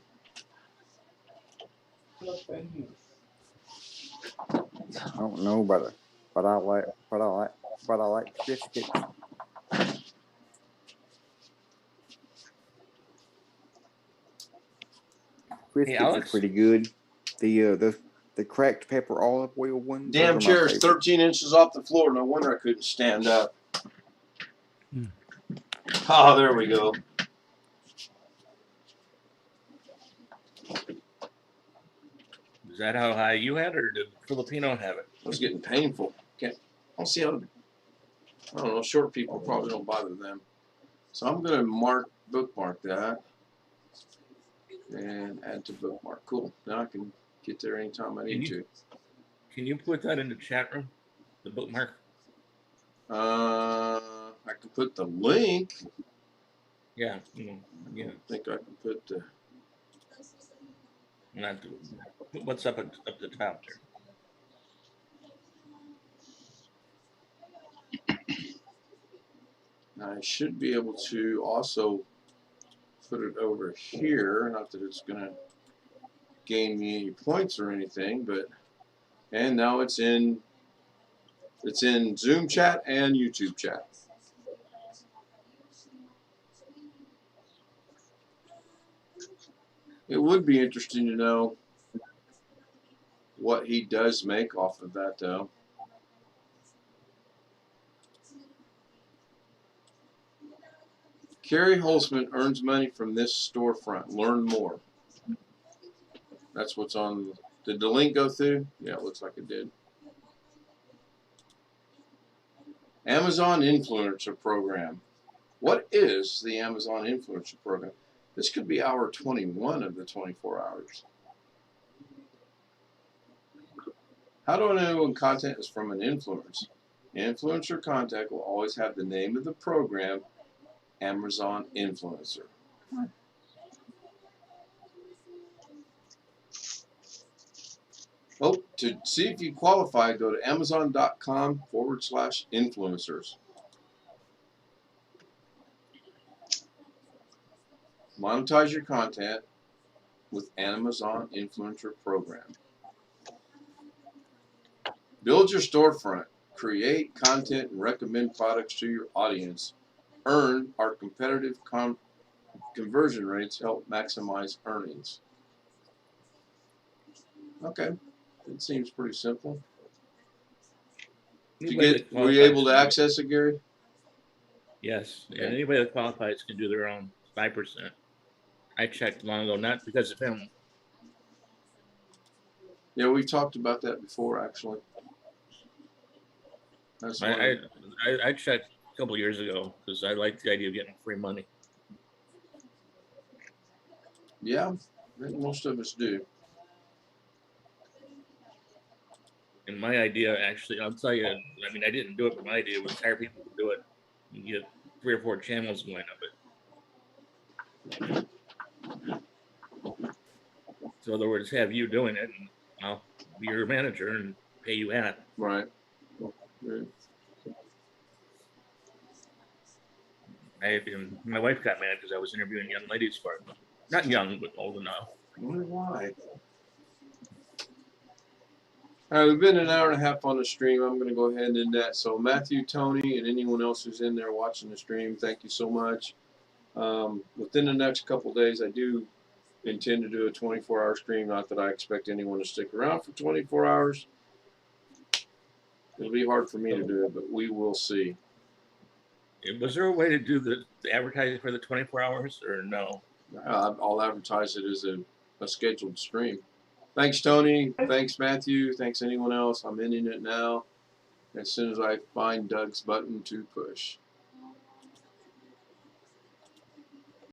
I don't know, but I like biscuits. Biscuits are Alex? pretty good. The cracked pepper olive oil ones. Damn those are my chair is favorite. 13 inches off the floor. No wonder I couldn't stand up. Oh, there we go. Is that how high you had, or did Filipino have it? It was getting painful. I don't see how. I don't know. Short people probably don't bother them. So I'm going to bookmark that and add to bookmark. Cool. Now I can get there anytime I need to. Can you put that in the chat room? The bookmark? I can put the link. Yeah. I think I can put the. Not what's up at the top there. I should be able to also put it over here. Not that it's going to gain me any points or anything, but and now it's in Zoom chat and YouTube chat. It would be interesting to know what he does make off of that, though. Carrie Holzman earns money from this storefront. Learn more. That's what's on. Did the link go through? Yeah, it looks like it did. Amazon Influencer Program. What is the Amazon Influencer Program? This could be hour 21 of the 24 hours. How do I know when content is from an influencer? Influencer contact will always have the name of the program, Amazon Influencer. Oh, to see if you qualify, go to amazon.com/influencers. Monetize your content with Amazon Influencer Program. Build your storefront. Create content and recommend products to your audience. Earn our competitive conversion rates. Help maximize earnings. Okay, it seems pretty simple. Were you able to access it, Gary? Yes, and anybody that qualifies can do their own 5%. I checked long ago, not because of him. Yeah, we talked about that before, actually. That's I checked a couple years ago because I liked the idea of getting free money. Yeah, I think most of us do. And my idea, actually, I'll tell you, I mean, I didn't do it, but my idea was hire people to do it. You get 3 or 4 channels going of it. So in other words, have you doing it, and I'll be your manager and pay you at. Right. My wife got mad because I was interviewing young ladies for it. Not young, but old enough. I wonder why. All right, we've been an hour and a half on the stream. I'm going to go ahead and end that. So Matthew, Tony, and anyone else who's in there watching the stream, thank you so much. Within the next couple of days, I do intend to do a 24-hour stream. Not that I expect anyone to stick around for 24 hours. It'll be hard for me to do it, but we will see. Was there a way to do the advertising for the 24 hours or no? I'll advertise it as a scheduled stream. Thanks, Tony. Thanks, Matthew. Thanks, anyone else. I'm ending it now as soon as I find Doug's button to push.